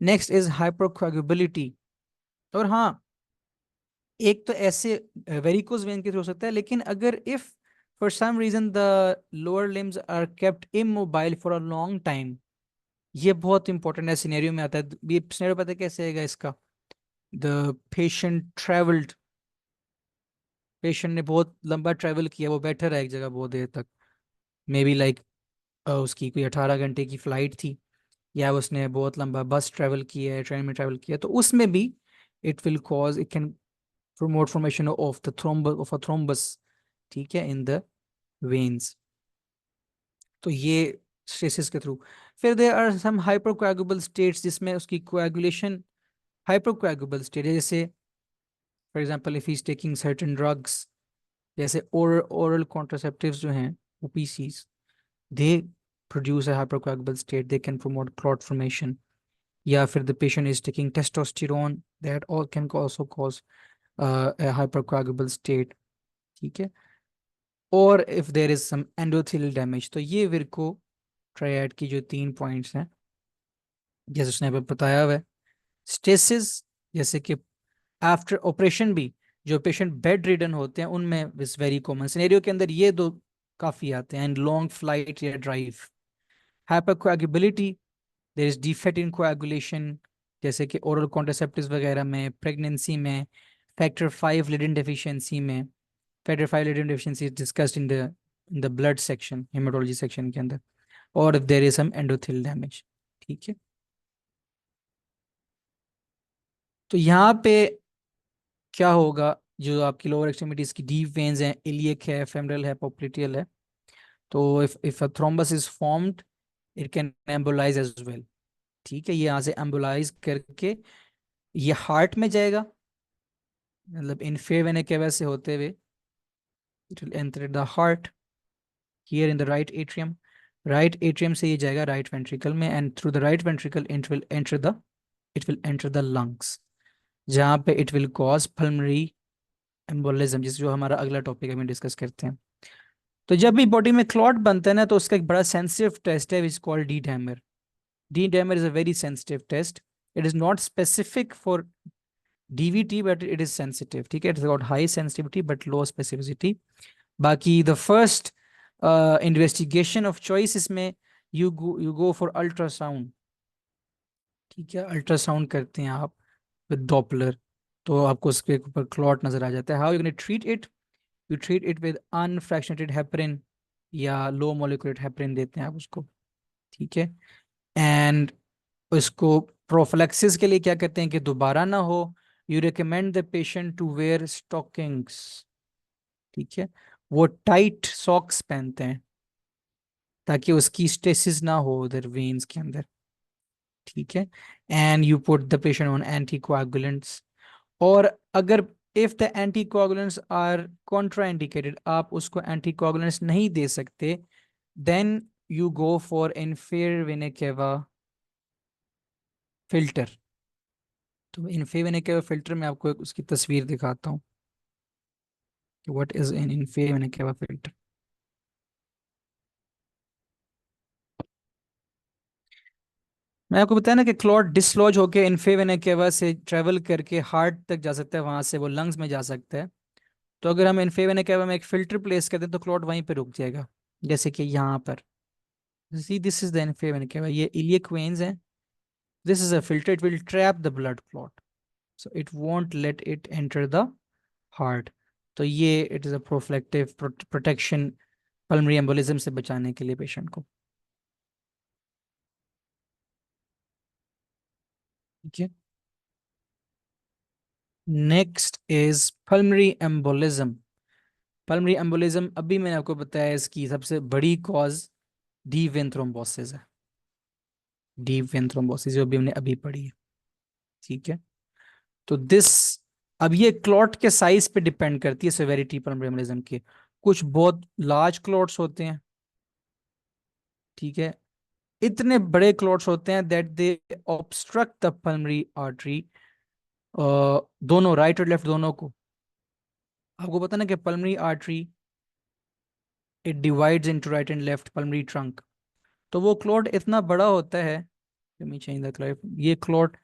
Next is hypercoagulability. और हाँ, एक तो ऐसे वेरिकोज वेन के थ्रू हो सकता है, लेकिन अगर if for some reason the lower limbs are kept immobile for a long time, ये बहुत इंपॉर्टेंट है, सिनेरियो में आता है। ये सिनेरियो पता है कैसे आएगा इसका, द पेशेंट ट्रेवल्ड, पेशेंट ने बहुत लंबा ट्रेवल किया, वो बैठा रहा एक जगह बहुत देर तक, मे बी लाइक उसकी कोई 18 घंटे की फ्लाइट थी, या उसने बहुत लंबा बस ट्रेवल किया है, ट्रेन में ट्रेवल किया, तो उसमें भी it will cause, it can promote formation of the of a thrombus, ठीक है, in the veins। तो ये स्टेसिस के थ्रू। फिर there are some hypercoagulable states जिसमें उसकी कोएगुलेशन हाइपरकोएगुबल स्टेट है, जैसे for example if he is taking certain drugs, जैसे ओरल कॉन्ट्रासेप्टिव्स जो हैं OCPs, they produce a hypercoagulable state, they can promote clot formation. या फिर the patient is taking testosterone, that all can also cause a hypercoagulable state, ठीक है। और if there is some endothelial damage, तो ये विर्को triad की जो 3 points हैं, जैसे उसने अभी बताया हुआ है। स्टेसिस, जैसे कि आफ्टर ऑपरेशन भी जो पेशेंट बेड रिडन होते हैं उनमें इस वेरी कॉमन सिनेरियो के अंदर ये दो काफी आते हैं। एंड लॉन्ग फ्लाइट या drive. Hypercoagulability, there is defect in coagulation, जैसे कि ओरल कॉन्ट्रासेप्टिव्स वगैरह में, प्रेगनेंसी में, फैक्टर 5 लिडिन डेफिशिएंसी में। Factor 5 Leiden deficiency is discussed in the blood section, haematology section के अंदर। और if there is some endothelial damage. ठीक है। तो यहाँ पे क्या होगा, जो आपकी लोअर एक्सट्रीमिटीज की डीप वेन्स हैं, इलियक है, फेमरल है, पोप्लिटियल है, तो if a thrombus is formed, it can embolise as well. ठीक है, ये यहाँ से एम्बोलाइज करके ये हार्ट में जाएगा, मतलब इन्फे वेना केवा से होते हुए it will enter the heart here in the right atrium. Right atrium से ये जाएगा राइट वेंट्रिकल में, and through the right ventricle it will enter the lungs, जहाँ पे it will cause pulmonary embolism, जिस जो हमारा अगला टॉपिक है, हम डिस्कस करते हैं। तो जब भी बॉडी में क्लॉट बनता है ना, तो उसका एक बड़ा सेंसिटिव टेस्ट है which called D dimer. D dimer is a very sensitive test. It is not specific for DVT but it is sensitive. ठीक है, it is got high sensitivity but low specificity. बाकी the first investigation of choice इसमें you go for ultrasound. ठीक है, ultrasound करते हैं आप with Doppler, तो आपको उसके ऊपर क्लॉट नजर आ जाता है। How you can treat it? You treat it with unfractionated heparin या लो मोलिकुलर हेपरिन देते हैं आप उसको। ठीक है। एंड उसको प्रोफिलैक्सिस के लिए क्या कहते हैं कि दोबारा ना हो, you recommend the patient to wear stockings. ठीक है, वो टाइट सॉक्स पहनते हैं ताकि उसकी स्टेसिस ना हो उधर वेन्स के अंदर। ठीक है। And you put the patient on anticoagulants. और अगर if the anticoagulants are contraindicated, आप उसको एंटीकोआगुलेंट्स नहीं दे सकते, then you go for inferior vena cava filter. तो इन्फेयर वेना केवा फिल्टर में आपको एक उसकी तस्वीर दिखाता हूँ कि what is in inferior vena cava filter. मैं आपको बताया ना कि क्लॉट डिसलॉज होकर इन्फेयर वेना केवा से ट्रेवल करके हार्ट तक जा सकता है, वहां से वो लंग्स में जा सकता है। तो अगर हम इन्फेयर वेना केवा में एक फिल्टर प्लेस कर दें तो क्लॉट वहीं पे रुक जाएगा, जैसे कि यहाँ पर। See, this is the inferior vena cava. ये iliac veins हैं. This is a filter. It will trap the blood clot, so it won't let it enter the heart. तो ये it is a prophylactic protection pulmonary embolism से बचाने के लिए patient को। ठीक है। Next is pulmonary embolism. pulmonary embolism अभी मैंने आपको बताया इसकी सबसे बड़ी कॉज डीप वेन थ्रोम्बोसिस है। डीप वेन थ्रोम्बोसिस जो भी हमने अभी पढ़ी है। ठीक है। तो दिस, अब ये क्लॉट के साइज पे डिपेंड करती है सेवेरिटी पल्मोनरी एम्बोलिज्म की। कुछ बहुत लार्ज क्लॉट्स होते हैं। ठीक है, इतने बड़े क्लॉट्स होते हैं that they obstruct the pulmonary artery, दोनों राइट और लेफ्ट दोनों को। आपको पता ना कि pulmonary artery it divides into right and left pulmonary trunk. तो वो क्लॉट इतना बड़ा होता है, let me change the clip, ये क्लॉट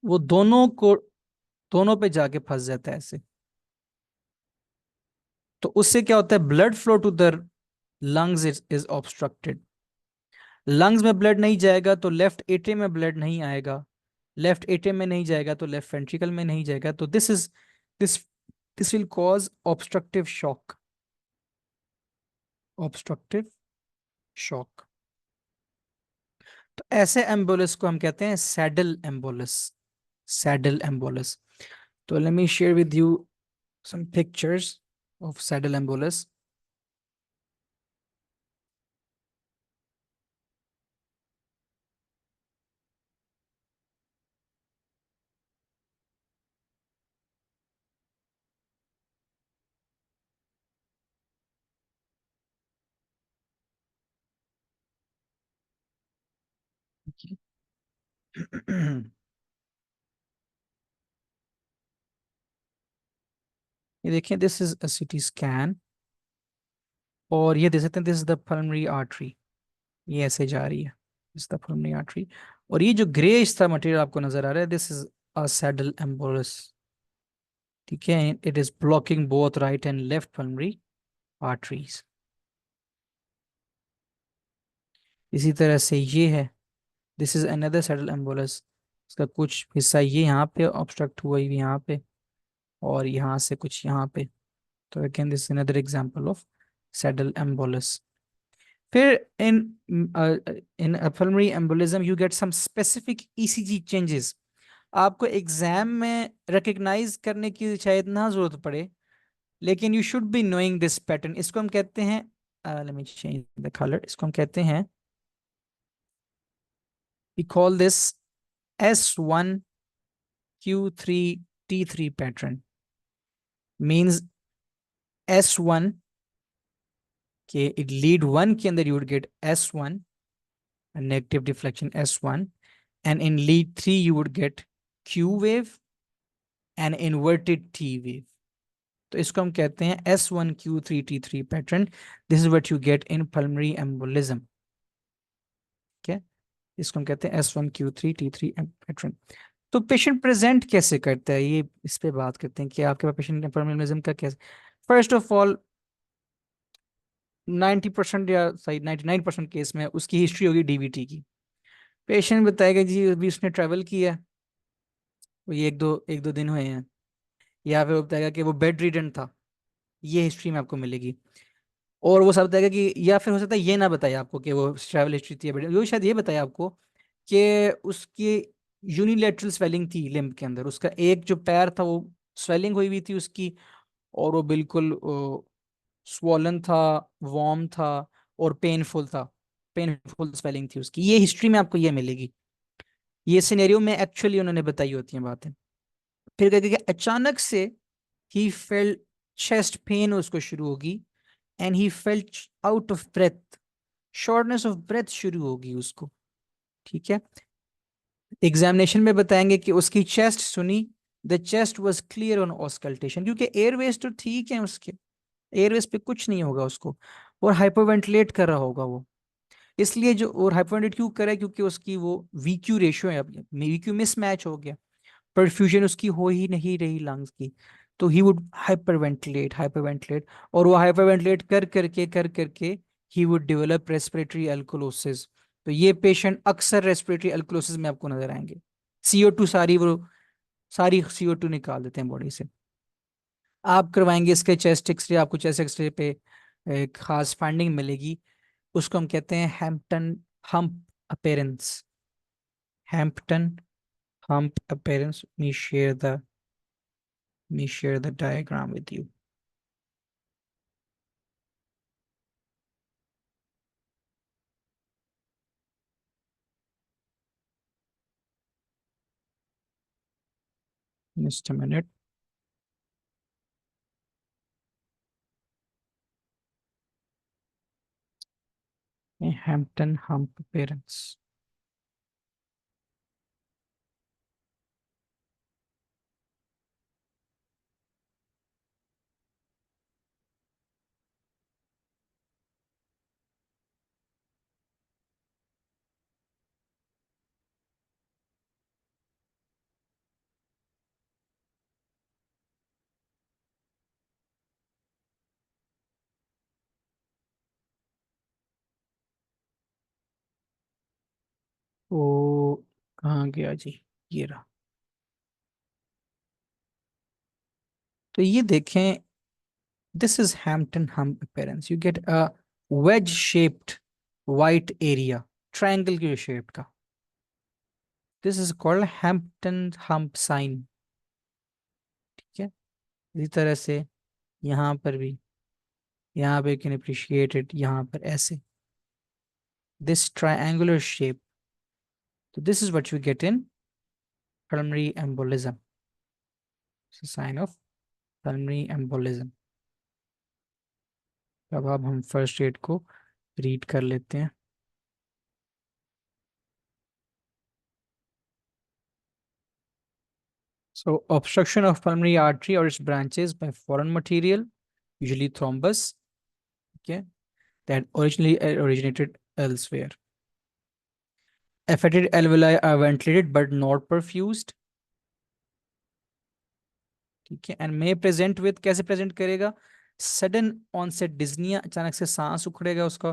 वो दोनों को, दोनों पे जाके फंस जाता है ऐसे। तो उससे क्या होता है, blood flow to the lungs is obstructed. Lungs में ब्लड नहीं जाएगा तो लेफ्ट एट्रियम में ब्लड नहीं आएगा, लेफ्ट एट्रियम में नहीं जाएगा तो लेफ्ट वेंट्रिकल में नहीं जाएगा। तो this this will cause obstructive shock. Obstructive shock. तो ऐसे एम्बोलस को हम कहते हैं सैडल एम्बोलस। Saddle embolus. तो let me share with you some pictures of saddle embolus. ये देखें, this is a CT scan, और ये देख सकते हैं this is the pulmonary artery, ये ऐसे जा रही है, इस द पल्मोनरी आर्टरी। और ये जो ग्रेइश सा मटेरियल आपको नजर आ रहा है, this is a saddle embolus. ठीक है, it is blocking both right and left pulmonary arteries. इसी तरह से ये है, this is another saddle embolus. इसका कुछ हिस्सा ये यहाँ पे ऑब्स्ट्रक्ट हुआ, ये यहाँ पे, और यहाँ से कुछ यहाँ पे। तो again this is another example of saddle embolus. फिर in in pulmonary embolism you get some specific ECG changes. आपको एग्जाम में रिकग्नाइज करने की शायद ना जरूरत पड़े, लेकिन you should be knowing this pattern. इसको हम कहते हैं, let me change the colour, इसको हम कहते हैं, we call this S1Q3T3 pattern. Means S1 के लीड वन के अंदर you would get S1, negative deflection S1, and in lead 3 you would get Q wave and inverted T wave. तो इसको हम कहते हैं S1Q3T3 pattern. This is what you get in pulmonary embolism. ठीक है, इसको हम कहते हैं S1Q3T3 पैटर्न। तो पेशेंट प्रेजेंट कैसे करता है, ये इस पे बात करते हैं कि आपके पास पेशेंट पल्मोनरी एम्बोलिज्म का कैसे। फर्स्ट ऑफ ऑल, 90% या सही 99% केस में उसकी हिस्ट्री होगी डीवीटी की। पेशेंट बताएगा जी अभी उसने ट्रैवल किया, वो ये एक दो दिन हुए हैं, या फिर वो बताएगा कि वो बेड रिडन था, ये हिस्ट्री में आपको मिलेगी। और वो सब बताएगा कि, या फिर हो सकता है ये ना बताए आपको कि वो ट्रैवल हिस्ट्री थी या बेड, वो शायद ये बताए आपको कि उसकी यूनिलेटरल स्वेलिंग थी लिम्ब के अंदर, उसका एक जो पैर था वो स्वेलिंग हुई हुई थी उसकी, और वो बिल्कुल स्वॉलन था, वार्म था, और पेनफुल था, पेनफुल स्वेलिंग थी उसकी। ये हिस्ट्री में आपको ये मिलेगी, ये सिनेरियो में एक्चुअली उन्होंने बताई होती हैं बातें। फिर कहते कि अचानक से ही फेल्ट चेस्ट पेन उसको शुरू होगी, and he felt out of breath, shortness of breath शुरू होगी उसको। ठीक है, एग्जामिनेशन में बताएंगे कि उसकी चेस्ट सुनी, the chest was clear on auscultation, क्योंकि एयरवेज तो ठीक है उसके, एयरवेज पे कुछ नहीं होगा उसको, और हाइपरवेंटिलेट कर रहा होगा वो। इसलिए जो, और हाइपरवेंटिलेट क्यों करे, क्योंकि उसकी वो वीक्यू रेशियो है, वीक्यू मिसमैच हो गया, परफ्यूजन उसकी हो ही नहीं रही लंग्स की। तो ही वुड हाइपरवेंटिलेट हाइपरवेंटिलेट, और वो हाइपरवेंटिलेट कर करके ही वुड डेवलप रेस्पिरेटरी अल्कोलोसिस। तो ये पेशेंट अक्सर रेस्पिरेटरी अल्कोलोसिस में आपको नजर आएंगे। CO2 सारी वो, सारी CO2 निकाल देते हैं बॉडी से। आप करवाएंगे इसके चेस्ट एक्सरे, आपको चेस्ट एक्सरे पे एक खास फाइंडिंग मिलेगी, उसको हम कहते हैं Hampton hump appearance. Hampton hump appearance. me share the diagram with you. Just a minute. Hampton Hump appearance. वो कहाँ गया जी, ये रहा। तो ये देखें, this is Hampton Hump appearance. You get a wedge shaped white area, triangle के shaped का। This is called Hampton Hump sign। ठीक है, इसी तरह से यहाँ पर भी, यहाँ पे कैन अप्रिशिएट इट, यहाँ पर ऐसे this triangular shape। तो this is what you get in pulmonary embolism। It's a sign of pulmonary embolism। अब हम फर्स्ट एड को रीड कर लेते हैं। So obstruction of pulmonary artery or its branches by foreign material, usually thrombus, okay, that originally originated elsewhere. Affected alveoli are ventilated but not perfused, ठीक है, and may present with, कैसे present करेगा, sudden onset डिज्निया, अचानक से सांस उखड़ेगा उसका,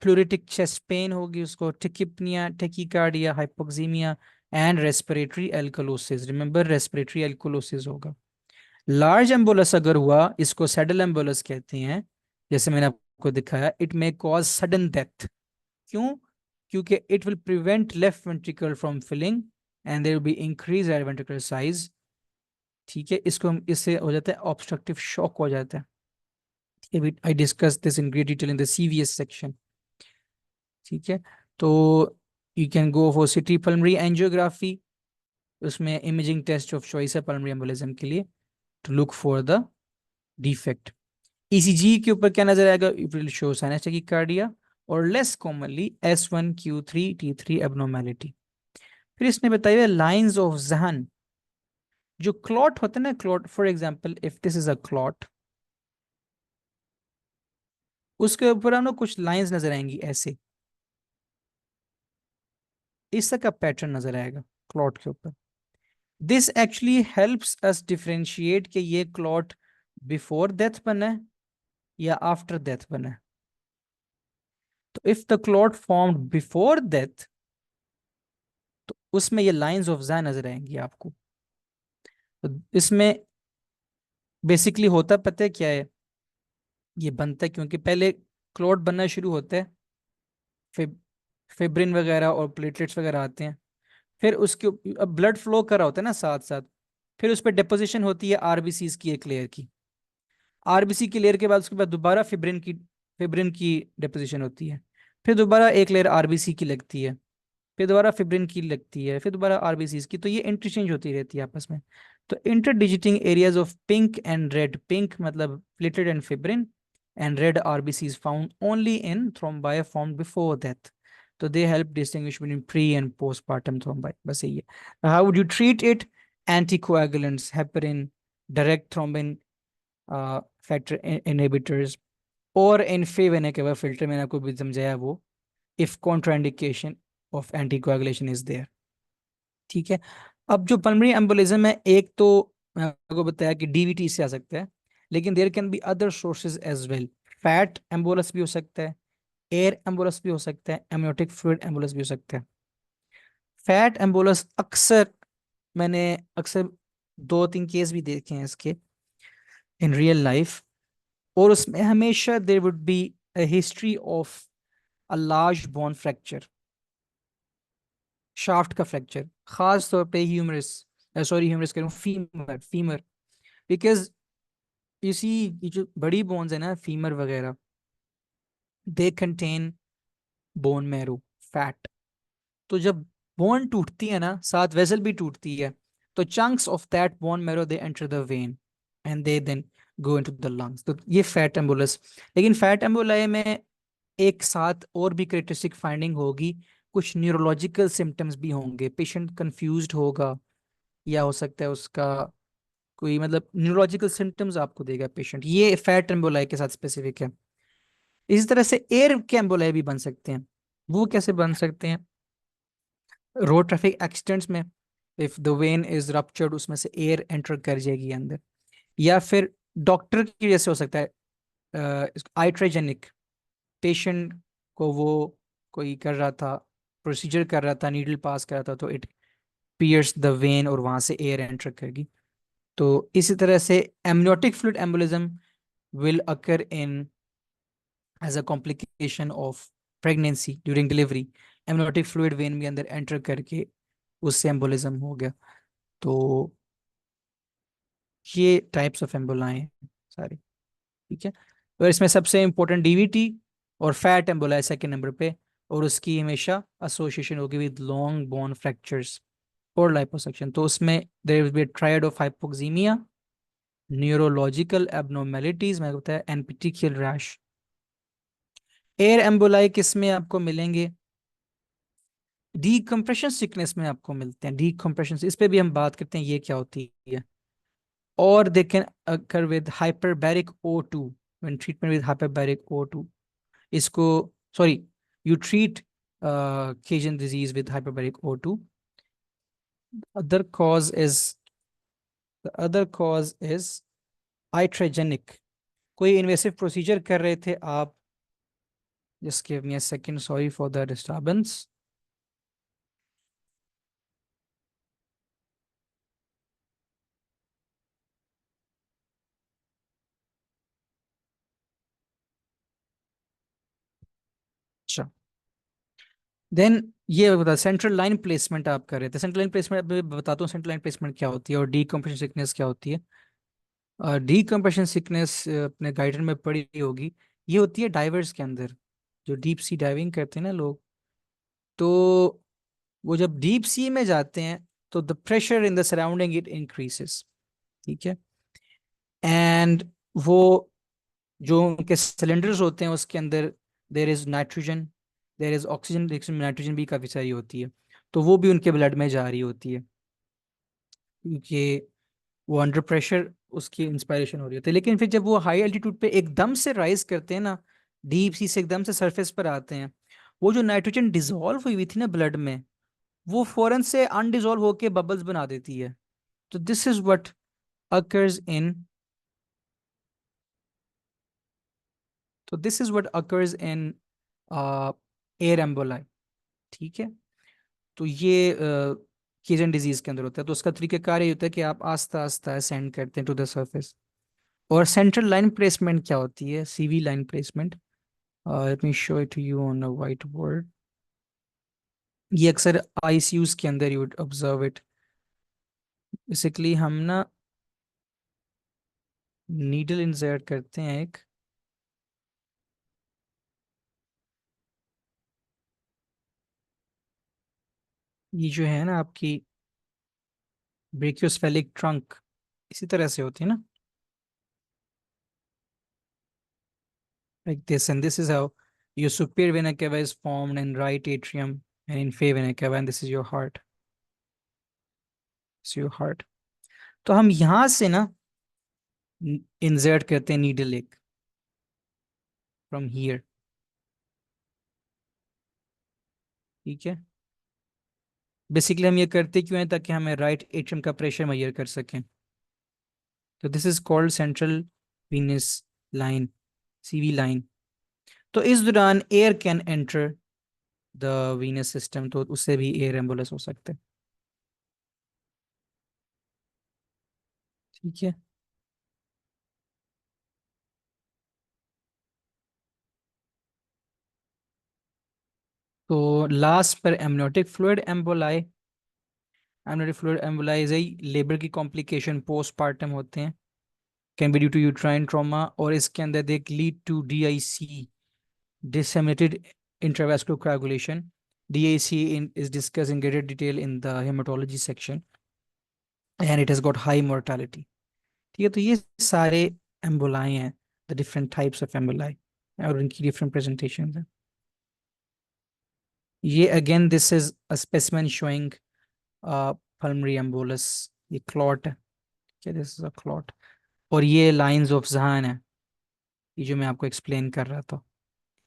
प्लूरिटिक chest pain होगी उसको, tachypnoea, tachycardia, hypoxaemia and respiratory alkalosis, remember respiratory alkalosis होगा। लार्ज एम्बोलस अगर हुआ, इसको सैडल एम्बोलस कहते हैं, जैसे मैंने आपको दिखाया, it may cause sudden death. क्यों? क्योंकि it will prevent left ventricle from filling and there will be increase right ventricular size, ठीक है, इसको हम, इससे हो जाता है ऑब्स्ट्रक्टिव शॉक हो जाता है। I discuss this in great detail in the CVS section, ठीक है। तो you can go for CT pulmonary angiography, उसमें इमेजिंग टेस्ट ऑफ चॉइस है पल्मोनरी एम्बोलिज्म के लिए, to look for the defect. ECG के ऊपर क्या नजर आएगा, it will show sinus tachycardia और less commonly S1Q3 T3 abnormality. फिर इसने बताया लाइंस ऑफ जहन, जो क्लॉट होते हैं ना, clot, for example if this is a clot, उसके ऊपर हम लोग कुछ लाइंस नजर आएंगी ऐसे, इस तरह का पैटर्न नजर आएगा क्लॉट के ऊपर। This actually helps us differentiate कि ये क्लॉट बिफोर डेथ बना है या आफ्टर डेथ बना है। तो if the clot formed before death, तो उसमें ये लाइंस ऑफ ज़ा नजर आएंगी आपको। तो इसमें बेसिकली होता पता है क्या है, ये बनता है क्योंकि पहले क्लॉट बनना शुरू होता है, फिर फिब्रिन वगैरह और प्लेटलेट्स वगैरह आते हैं, फिर उसके अब ब्लड फ्लो कर रहा होता है ना साथ साथ, फिर उस पर डेपोजिशन होती है आरबीसी की एक लेयर की, आरबीसी की लेयर के बाद उसके बाद दोबारा फिब्रिन की डेपोजिशन होती है, फिर दोबारा एक लेयर आरबीसी की लगती है, फिर दोबारा फिब्रिन की लगती है, फिर दोबारा आरबीसी की, तो ये इंटरचेंज होती रहती है आपस में। तो interdigitating areas of pink and red, pink मतलब platelet and fibrin, and red RBC found only in thrombi formed before death. तो they help distinguish between pre and postmortem thrombi, बस यही है। How would you treat it? Anticoagulants, heparin, direct thrombin factor inhibitors, और inferior vena के filter, मैंने आपको भी समझाया वो, if contraindication of anticoagulation is there, ठीक है। अब जो पल्मोनरी एम्बोलिज्म है, एक तो मैंने आपको बताया कि डीवीटी से आ सकता है, लेकिन there can be other sources as well. Fat embolus भी हो सकता है, एयर एम्बोलस भी हो सकता है, एमनियोटिक फ्लूइड एम्बोलस भी हो सकता है। फैट एम्बोलस अक्सर, मैंने अक्सर 2-3 केस भी देखे हैं इसके इन रियल लाइफ, और उसमें हमेशा there would be a history of a large bone fracture, shaft का फ्रैक्चर, खास तौर पे ह्यूमरस, सॉरी ह्यूमरस कह रहा हूँ, फीमर, फीमर, बिकॉज इसी, ये जो बड़ी बोन्स है ना, फीमर वगैरह, they contain bone marrow, fat. तो जब बोन टूटती है ना, साथ वेसल भी टूटती है, तो chunks of that bone marrow they enter the vein and they then go into the lungs, तो ये फैट एम्बुलस। लेकिन फैट एम्बुलाए में एक साथ और भी करेक्टरिस्टिक फाइंडिंग होगी, कुछ न्यूरोलॉजिकल सिम्टम्स भी होंगे, पेशेंट कंफ्यूज्ड होगा, या हो सकता है उसका कोई मतलब न्यूरोलॉजिकल सिम्टम्स आपको देगा पेशेंट, ये फैट एम्बोलाई के साथ स्पेसिफिक है। इसी तरह से एयर के एम्बोलाई भी बन सकते हैं। वो कैसे बन सकते हैं? रोड ट्रैफिक एक्सीडेंट्स में if the when is ruptured, उसमें से एयर एंटर कर जाएगी अंदर, या फिर डॉक्टर की वजह से हो सकता है, आइट्राजेनिक, पेशेंट को वो कोई कर रहा था, प्रोसीजर कर रहा था, नीडल पास कर रहा था, तो इट पियर्स द वेन और वहां से एयर एंटर करेगी। तो इसी तरह से amniotic fluid embolism will occur in as a complication of pregnancy during delivery, amniotic fluid when में अंदर एंटर करके उससे एम्बोलिज्म हो गया। तो ये टाइप्स ऑफ एम्बोलाएं हैं सारी, ठीक है। और इसमें सबसे इंपॉर्टेंट डीवीटी और फैट एम्बोला सेकंड नंबर पे, और उसकी हमेशा एसोसिएशन होगी विद लॉन्ग बोन फ्रैक्चर्स और लाइपोसक्शन। तो उसमें there will be a triad of hypoxemia, neurological abnormalities, मैं बताया एनपीटीकियल रैश। एयर एम्बोलाई किस में आपको मिलेंगे? डीकम्प्रेशन सिकनेस में आपको मिलते हैं। डीकम्प्रेशन, इस पे भी हम बात करते हैं ये क्या होती है। और they can occur with hyperbaric O2 when treatment with hyperbaric O2। इसको, sorry, you treat केजन disease with hyperbaric O2। Other cause is the other cause is iatrogenic. कोई इन्वेसिव प्रोसीजर कर रहे थे आप, just give me a second, sorry for the disturbance. अच्छा, then ये बता, central line placement आप कर रहे थे। सेंट्रल लाइन प्लेसमेंट बताता हूँ, सेंट्रल लाइन प्लेसमेंट क्या होती है और डीकम्प्रेशन सिकनेस क्या होती है। डीकम्प्रेशन सिकनेस अपने गाइडर में पड़ी होगी। ये होती है डाइवर्स के अंदर, जो डीप सी डाइविंग करते हैं ना लोग, तो वो जब डीप सी में जाते हैं तो the pressure in the surrounding it increases. ठीक है। एंड वो जो उनके सिलेंडर्स होते हैं उसके अंदर there is nitrogen, there is oxygen, लेकिन नाइट्रोजन भी काफी सारी होती है, तो वो भी उनके ब्लड में जा रही होती है, क्योंकि वो अंडर प्रेशर उसकी इंस्पायरेशन हो रही होती है। लेकिन फिर जब वो हाई एल्टीट्यूड पे एकदम से राइज करते हैं ना, डीप सी से एकदम से सरफेस पर आते हैं, वो जो नाइट्रोजन डिसॉल्व हुई हुई थी ना ब्लड में, वो फौरन से अनडिसॉल्व होके बबल्स बना देती है। तो this is what occurs in तो this is what occurs in air emboli. ठीक है। तो ये कीजन डिजीज के अंदर होता है। तो उसका तरीकाकार ये होता है कि आप आस्ता आस्ता असेंड करते हैं टू द सरफेस। और सेंट्रल लाइन प्लेसमेंट क्या होती है, CV line placement, let me show it to you on a white board. ये अक्सर आईसीयूज के अंदर you would observe it. Basically हम ना नीडल इंसर्ट करते हैं एक, ये जो है ना आपकी ब्रेकियोस्फेलिक ट्रंक, इसी तरह से होती है ना, like this, and this is how your superior vena cava is formed in right atrium and inferior vena cava, and this is your heart. It's your heart. तो हम यहाँ से ना इंसर्ट करते हैं नीडल एक, फ्रॉम हियर। ठीक है। बेसिकली हम ये करते क्यों हैं, ताकि हमें राइट एट्रियम का प्रेशर मेजर कर सकें। तो this is called central Venus line, CV line. तो इस दौरान air can enter the venous system, तो उससे भी एयर एम्बुलेंस हो सकता है। ठीक है। तो लास्ट पर amniotic fluid emboli. Amniotic fluid emboli labour की कॉम्प्लिकेशन पोस्टपार्टम होते हैं, can be due to uterine trauma, और इसके अंदर they lead to DIC, disseminated intravascular coagulation. DAC is discussed in greater detail in the hematology section, and it has got high mortality. ठीक है। तो ये सारे एम्बोलाई हैं, the different types of emboli, और उनकी डिफरेंट प्रेजेंटेशन है। ये again this is a specimen showing pulmonary embolus, ये क्लॉट है। क्या, दिस इज अ क्लॉट। और ये लाइंस ऑफ जहान है, ये जो मैं आपको एक्सप्लेन कर रहा था।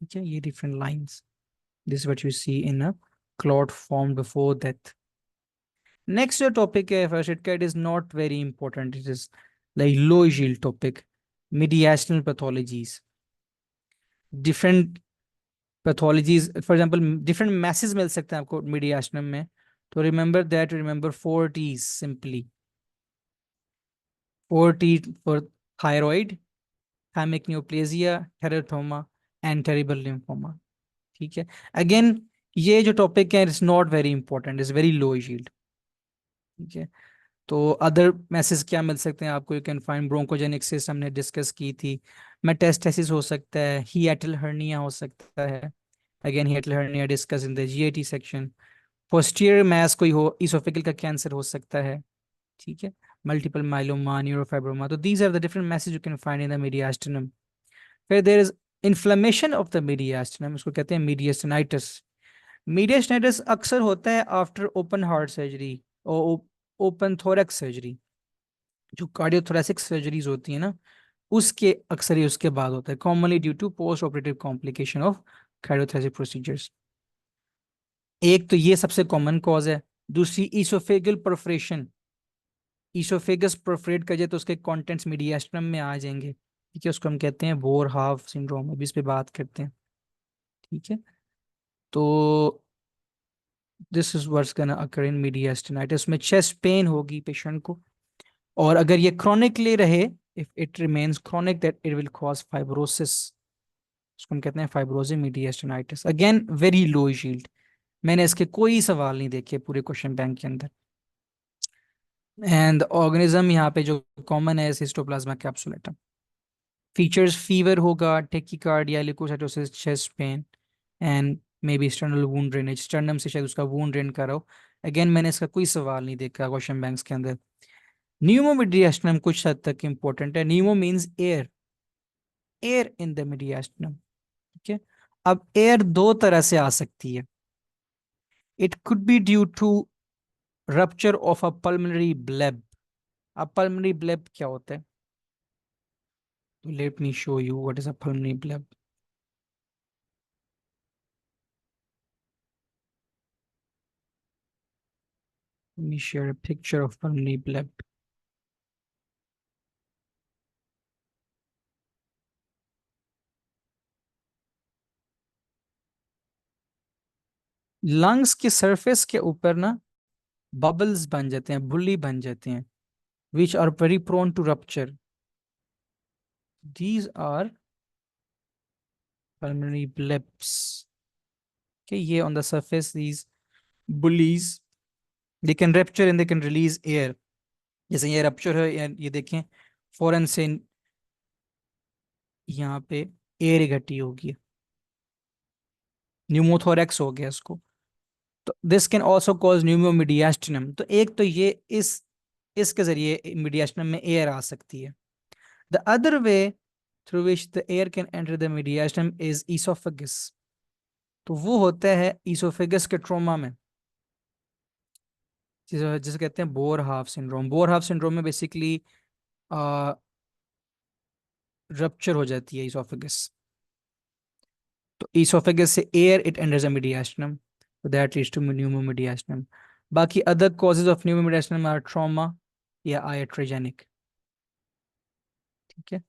ठीक है, ये different lines, this what you see in a clot formed before death. Next your topic है first aid kit is not very important. It is like low yield topic. Mediastinal pathologies. Different pathologies. For example, different masses मिल सकते हैं आपको mediastinum में. तो remember that, remember 4 T's simply. 4 T for thyroid, thymic neoplasia, teratoma, and terrible lymphoma. ठीक है। Again, ये जो topic है it's not very important, is very low yield. ठीक है। तो अदर मैसेज क्या मिल सकते हैं आपको, यू कैन फाइंड ब्रोंकोजेनिक्सिस हमने डिस्कस की थी, मेटास्टेसिस हो सकता है, हियाटल हर्निया हो सकता है, again hiatal hernia discussed in the GIT section. Posterior mass कोई हो, इसोफेगल का कैंसर हो सकता है। ठीक है। मल्टीपल माइलोमा, न्यूरोफाइब्रोमा, तो these are the different masses you can find in the mediastinum. फिर there is inflammation of the mediastinum, इसको कहते हैं मीडियास्टिनाइटिस। मीडियास्टिनाइटिस अक्सर होता है आफ्टर ओपन हार्ट सर्जरी और ओपन थोरैक्स सर्जरी, जो कार्डियोथोरेसिक सर्जरीज होती है ना, उसके अक्सर ही उसके बाद होता है, commonly due to postoperative complication of cardiothoracic procedures. एक तो ये सबसे कॉमन कॉज है। दूसरी ईसोफेगल परफोरेशन, ईसोफेगस परफोरेट कर जाए तो उसके कंटेंट्स मीडियास्टिनम में आ जाएंगे, ठीक है, उसको हम कहते हैं बोर हाफ सिंड्रोम, अभी इस पे बात करते हैं, ठीक है। तो दिस इज व्हाट्स गोना अकर इन मीडियास्टिनाइटिस में चेस्ट पेन होगी पेशेंट को, और अगर ये क्रोनिकली रहे, if it remains chronic that it will cause fibrosis, उसको हम कहते हैं fibrosis mediastinitis. Again very low yield, मैंने इसके कोई सवाल नहीं देखे पूरे क्वेश्चन बैंक के अंदर। एंड ऑर्गेनिज्म यहाँ पे जो कॉमन है हिस्टोप्लाज्मा कैप्सुलेटम। फीचर्स फीवर होगा, tachycardia, leucocytosis, chest pain, and may be external wound drainage, sternum से शायद उसका वूंड ड्रेन करा हो। अगेन मैंने इसका कोई सवाल नहीं देखा क्वेश्चन बैंक्स के अंदर। न्यूमो मीडियास्टिनम कुछ हद तक इंपॉर्टेंट है। Numa means air, air in the mediastinum, ठीक है। अब एयर दो तरह से आ सकती है। It could be due to rupture of a pulmonary bleb. अब पल्मोनरी ब्लेब क्या होता है, तो let me show you what is a pulmonary bleb. Let me share a picture of pulmonary bleb. Lungs के सरफेस के ऊपर ना bubbles बन जाते हैं, बुल्ली बन जाते हैं, which are very prone to rupture. These are pulmonary blebs, okay, ये on the surface these bullies, they can rupture and they can release air। जैसे ये रप्चर है, ये देखें फौरन से यहाँ पे एयर इकट्ठी होगी, न्यूमोथोरेक्स हो गया इसको। तो दिस कैन ऑल्सो कॉज न्यूमोमीडियास्टिनम। तो एक तो ये इसके जरिए मीडियास्टिनम में एयर आ सकती है। The other way through which the air can enter the mediastinum is oesophagus. तो वो होता है ईसोफेगस के ट्रोमा में, जिसे कहते हैं Boerhaave syndrome. Boerhaave syndrome में बेसिकली रप्चर हो जाती है ईसोफेगस, तो ईसोफेगस से air it enters the mediastinum, so that leads to pneumomediastinum। बाकी other causes of pneumomediastinum are trauma या iatrogenic, ठीक है।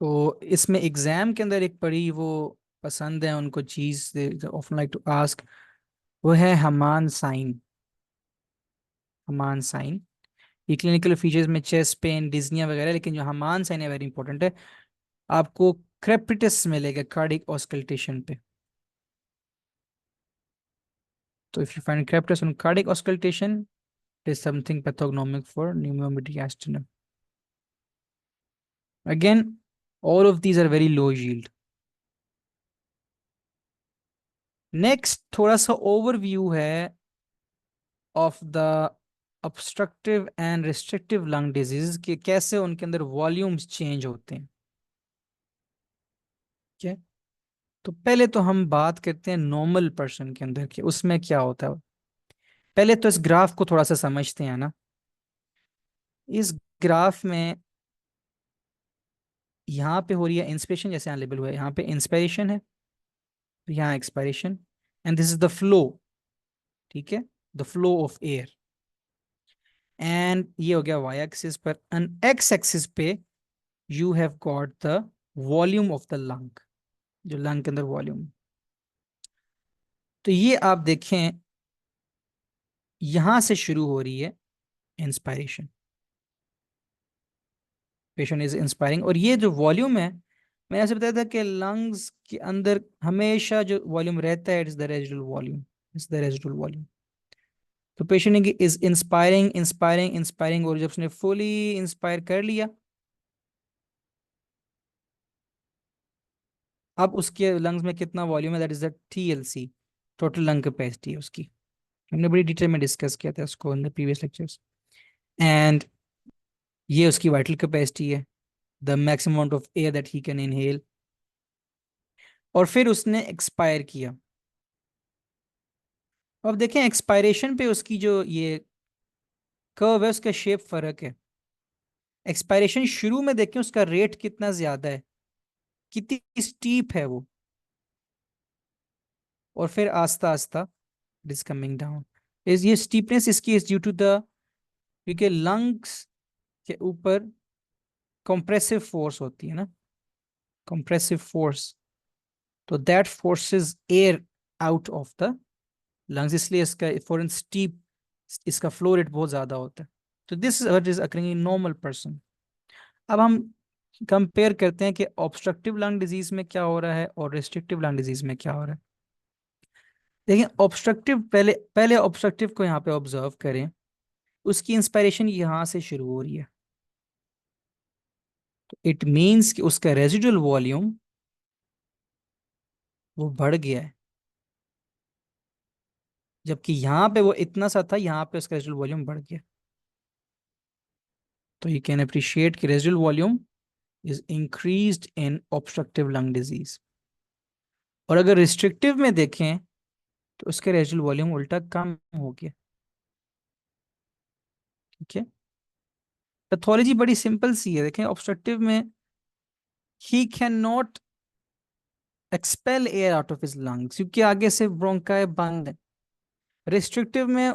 तो इसमें एग्जाम के अंदर एक बड़ी वो पसंद है उनको चीज, they often like to ask, वो है हमान साइन। हमान साइन ये क्लिनिकल फीचर्स में चेस्ट पेन, डिज्निया वगैरह, लेकिन जो हमान साइन है वेरी इंपॉर्टेंट है। आपको क्रेपिटस मिलेगा कार्डिक ऑस्कल्टेशन पे। तो if you find crepitus on cardiac auscultation, it is something pathognomic for pneumomediastinum। Again, all of these are very low yield. Next थोड़ा सा ओवरव्यू है of the obstructive and restrictive lung disease कि कैसे उनके अंदर volumes change होते हैं, ठीक है। तो पहले तो हम बात करते हैं नॉर्मल पर्सन के अंदर कि उसमें क्या होता है। पहले तो इस ग्राफ को थोड़ा सा समझते हैं ना। इस ग्राफ में यहाँ पे हो रही है इंस्पिरेशन, जैसे यहाँ लेबल हुआ है, यहाँ पे इंस्पिरेशन है, तो यहाँ expiration, and this is the flow, ठीक है, the flow of air. And ये हो गया वाई एक्सिस पर। एंड एक्स एक्सिस पे you have got the volume of the lung, जो लंग के अंदर वॉल्यूम। तो ये आप देखें यहां से शुरू हो रही है इंस्पायरेशन, पेशेंट इज इंस्पायरिंग, और ये जो वॉल्यूम है, मैंने ऐसे बताया था कि लंग्स के अंदर हमेशा जो वॉल्यूम रहता है, it is the residual volume, is the residual volume. तो patient is inspiring inspiring inspiring, और जब उसने फुली इंस्पायर कर लिया, अब उसके लंग्स में कितना वॉल्यूम है, that is the TLC, total lung capacity है उसकी। हमने बड़ी डिटेल में डिस्कस किया था उसको in the previous lectures. And ये उसकी वाइटल कैपेसिटी है। The maximum amount of air that he can inhale, और फिर उसने एक्सपायर किया। अब देखें एक्सपायरेशन पे उसकी जो ये कर्व है उसका शेप फर्क है। एक्सपायरेशन शुरू में देखें उसका रेट कितना ज्यादा है, कितनी स्टीप है वो, और फिर आस्ता आस्ता इट इज कमिंग डाउन। इस ये स्टीपनेस इसकी इज ड्यू टू द, क्योंकि लंग्स के ऊपर कंप्रेसिव फोर्स होती है ना, कंप्रेसिव फोर्स, तो that forces air out of the lungs, इसलिए इसका फॉर स्टीप इसका फ्लो रेट बहुत ज्यादा होता है। तो this is what is occurring in normal person. अब हम कंपेयर करते हैं कि ऑब्स्ट्रक्टिव लंग डिजीज में क्या हो रहा है और रिस्ट्रिक्टिव लंग डिजीज में क्या हो रहा है। देखिए ऑब्स्ट्रक्टिव, पहले पहले ऑब्स्ट्रक्टिव को यहाँ पे ऑब्जर्व करें, उसकी इंस्पायरेशन यहाँ से शुरू हो रही है, तो इट मीन्स कि उसका रेजिडुअल वॉल्यूम वो बढ़ गया है, जबकि यहाँ पे वो इतना सा था, यहाँ पे उसका रेजिडुअल वॉल्यूम बढ़ गया। तो यू कैन अप्रिशिएट कि residual volume is increased in obstructive lung disease. और अगर रिस्ट्रिक्टिव में देखें तो उसका रेजिडुअल वॉल्यूम उल्टा कम हो गया। ठीक है, पैथोलॉजी बड़ी सिंपल सी है। देखें ऑब्स्ट्रक्टिव में he can not expel air out of his lungs, क्योंकि आगे से ब्रोंकाई बंद है। रिस्ट्रिक्टिव में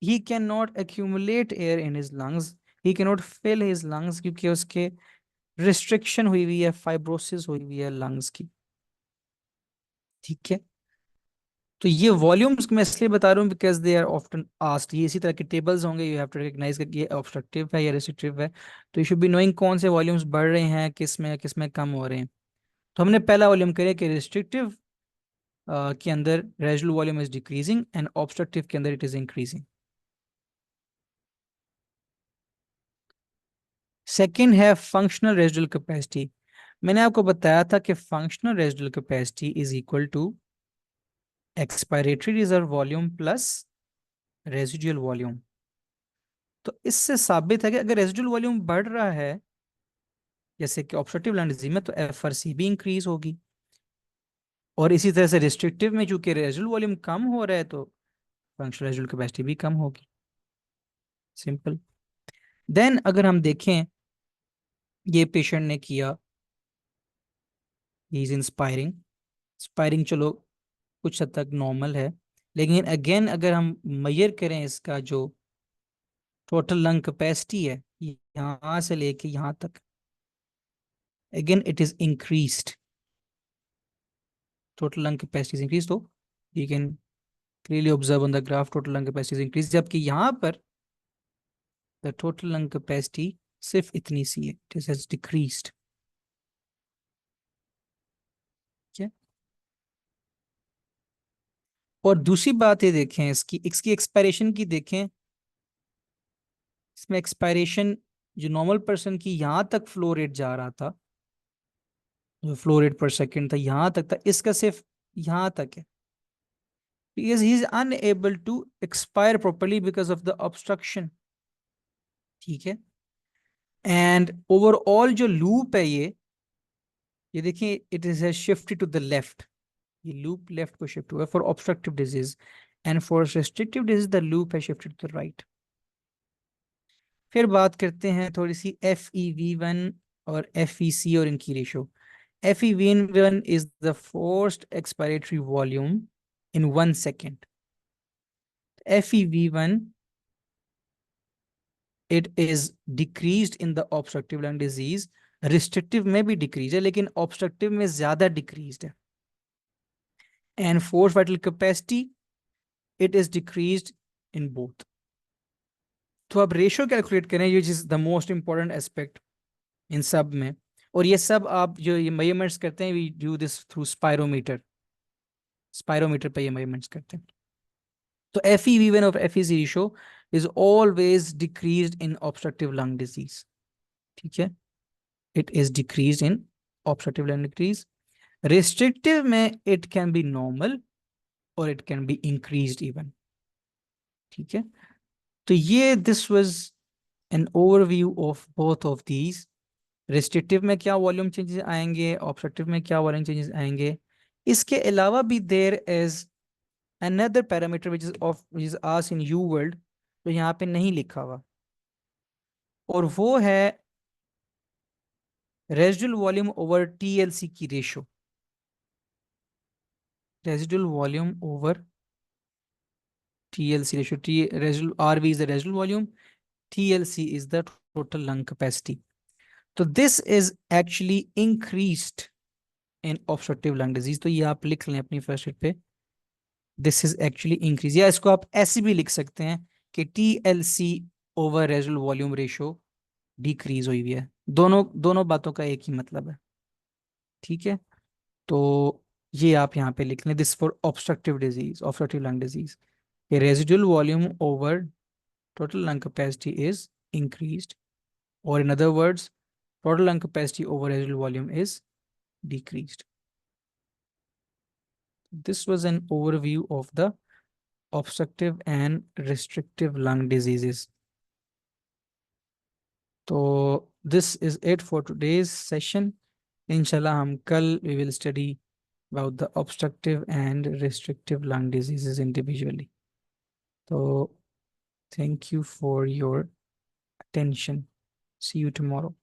he can not accumulate air in his lungs, he can not fill his lungs, क्योंकि उसके रिस्ट्रिक्शन हुई हुई है, फाइब्रोसिस हुई हुई है लंग्स की। ठीक है, तो ये वॉल्यूम्स मैं इसलिए बता रहा हूँ because they are often asked. ये इसी तरह के टेबल्स होंगे, यू हैव टू रिकॉग्नाइज कि ये ऑब्स्ट्रक्टिव है या रिस्ट्रिक्टिव है, तो यू शुड बी नोइंग कौन से वॉल्यूम्स बढ़ रहे हैं, किस में कम हो रहे हैं। तो हमने पहला वॉल्यूम करिए कि रिस्ट्रिक्टिव के अंदर residual volume is decreasing and obstructive के अंदर इट इज इंक्रीजिंग। सेकेंड है फंक्शनल रेजिडुअल कैपेसिटी। मैंने आपको बताया था कि functional residual capacity is equal to expiratory reserve volume plus residual volume. तो इससे साबित है कि अगर रेजिडुअल वॉल्यूम बढ़ रहा है जैसे कि ऑब्स्ट्रक्टिव लंग डिजीज में, तो एफआरसी भी इंक्रीज होगी, और इसी तरह से रिस्ट्रिक्टिव में चूंकि रेजिडुअल वॉल्यूम कम हो रहा है तो फंक्शनल रेजिडुअल कैपेसिटी भी कम होगी। सिंपल। देन अगर हम देखें ये पेशेंट ने किया, ही इज इंस्पायरिंग, इंस्पायरिंग चलो कुछ हद तक नॉर्मल है, लेकिन अगेन अगर हम मेजर करें इसका जो टोटल लंग कैपेसिटी है यहाँ से लेके यहाँ तक, again it is increased, total lung capacity is increase. तो you can clearly observe on the graph total lung capacity is increase, जबकि यहाँ पर द टोटल लंग कैपेसिटी सिर्फ इतनी सी है, इट हैज डिक्रीज्ड। और दूसरी बात ये देखें, इसकी इसकी एक्सपायरेशन की देखें, इसमें एक्सपायरेशन जो नॉर्मल पर्सन की यहाँ तक फ्लो रेट जा रहा था, जो फ्लो रेट पर सेकंड था यहाँ तक था, इसका सिर्फ यहाँ तक है, because he is unable to expire properly because of the obstruction। ठीक है, एंड ओवरऑल जो लूप है ये देखिए it is shifted to the left, ये लूप लेफ्ट को शिफ्ट हुआ for obstructive disease, and for restrictive disease the loop है शिफ्टेड टू द राइट। फिर बात करते हैं थोड़ी सी FeV1 और FeC और इनकी ratio. FeV1 is the forced expiratory volume in 1 second। FeV1 it is decreased in the obstructive lung disease, restrictive में भी डिक्रीज है लेकिन ऑब्स्ट्रक्टिव में ज्यादा डिक्रीज्ड है। And force vital capacity it is decreased in both. तो अब ratio calculate करें, ये is the most important aspect in सब में, और ये सब आप जो ये मेजरमेंट्स करते हैं we do this through spirometer, spirometer पे ये मेजरमेंट्स करते हैं। तो FeV1 और FeC ratio is always decreased in obstructive lung disease. ठीक है, it is decreased in obstructive lung disease. Restrictive में इट कैन बी नॉर्मल और it can be increased even. ठीक है, तो ये this was an overview of both of these restrictive में क्या वॉल्यूम चेंजेस आएंगे, ऑब्स्ट्रक्टिव में क्या वॉल्यूम चेंजेस आएंगे। इसके अलावा भी there is another parameter which is asked in UWorld, तो यहाँ पे नहीं लिखा हुआ, और वो है रेजिडुअल वॉल्यूम ओवर टीएलसी की ratio. Residual volume over TLC ratio, the residual RV is the residual volume, TLC is the total lung capacity. तो this is actually increased in obstructive lung disease. तो ये आप लिख लें अपनी first sheet पे, this is actually increase, या इसको आप ऐसे भी लिख सकते हैं कि TLC over residual volume ratio decrease हुई हुई है। दोनों दोनों बातों का एक ही मतलब है, ठीक है। तो ये आप यहाँ पे लिख लें, this for obstructive disease, obstructive lung disease, residual volume over total lung capacity is increased, or in other words, total lung capacity over residual volume is decreased. This was an overview of the obstructive and restrictive lung diseases. So this is it for today's session. Inshallah, हम कल we will study about the obstructive and restrictive lung diseases individually. So thank you for your attention. See you tomorrow.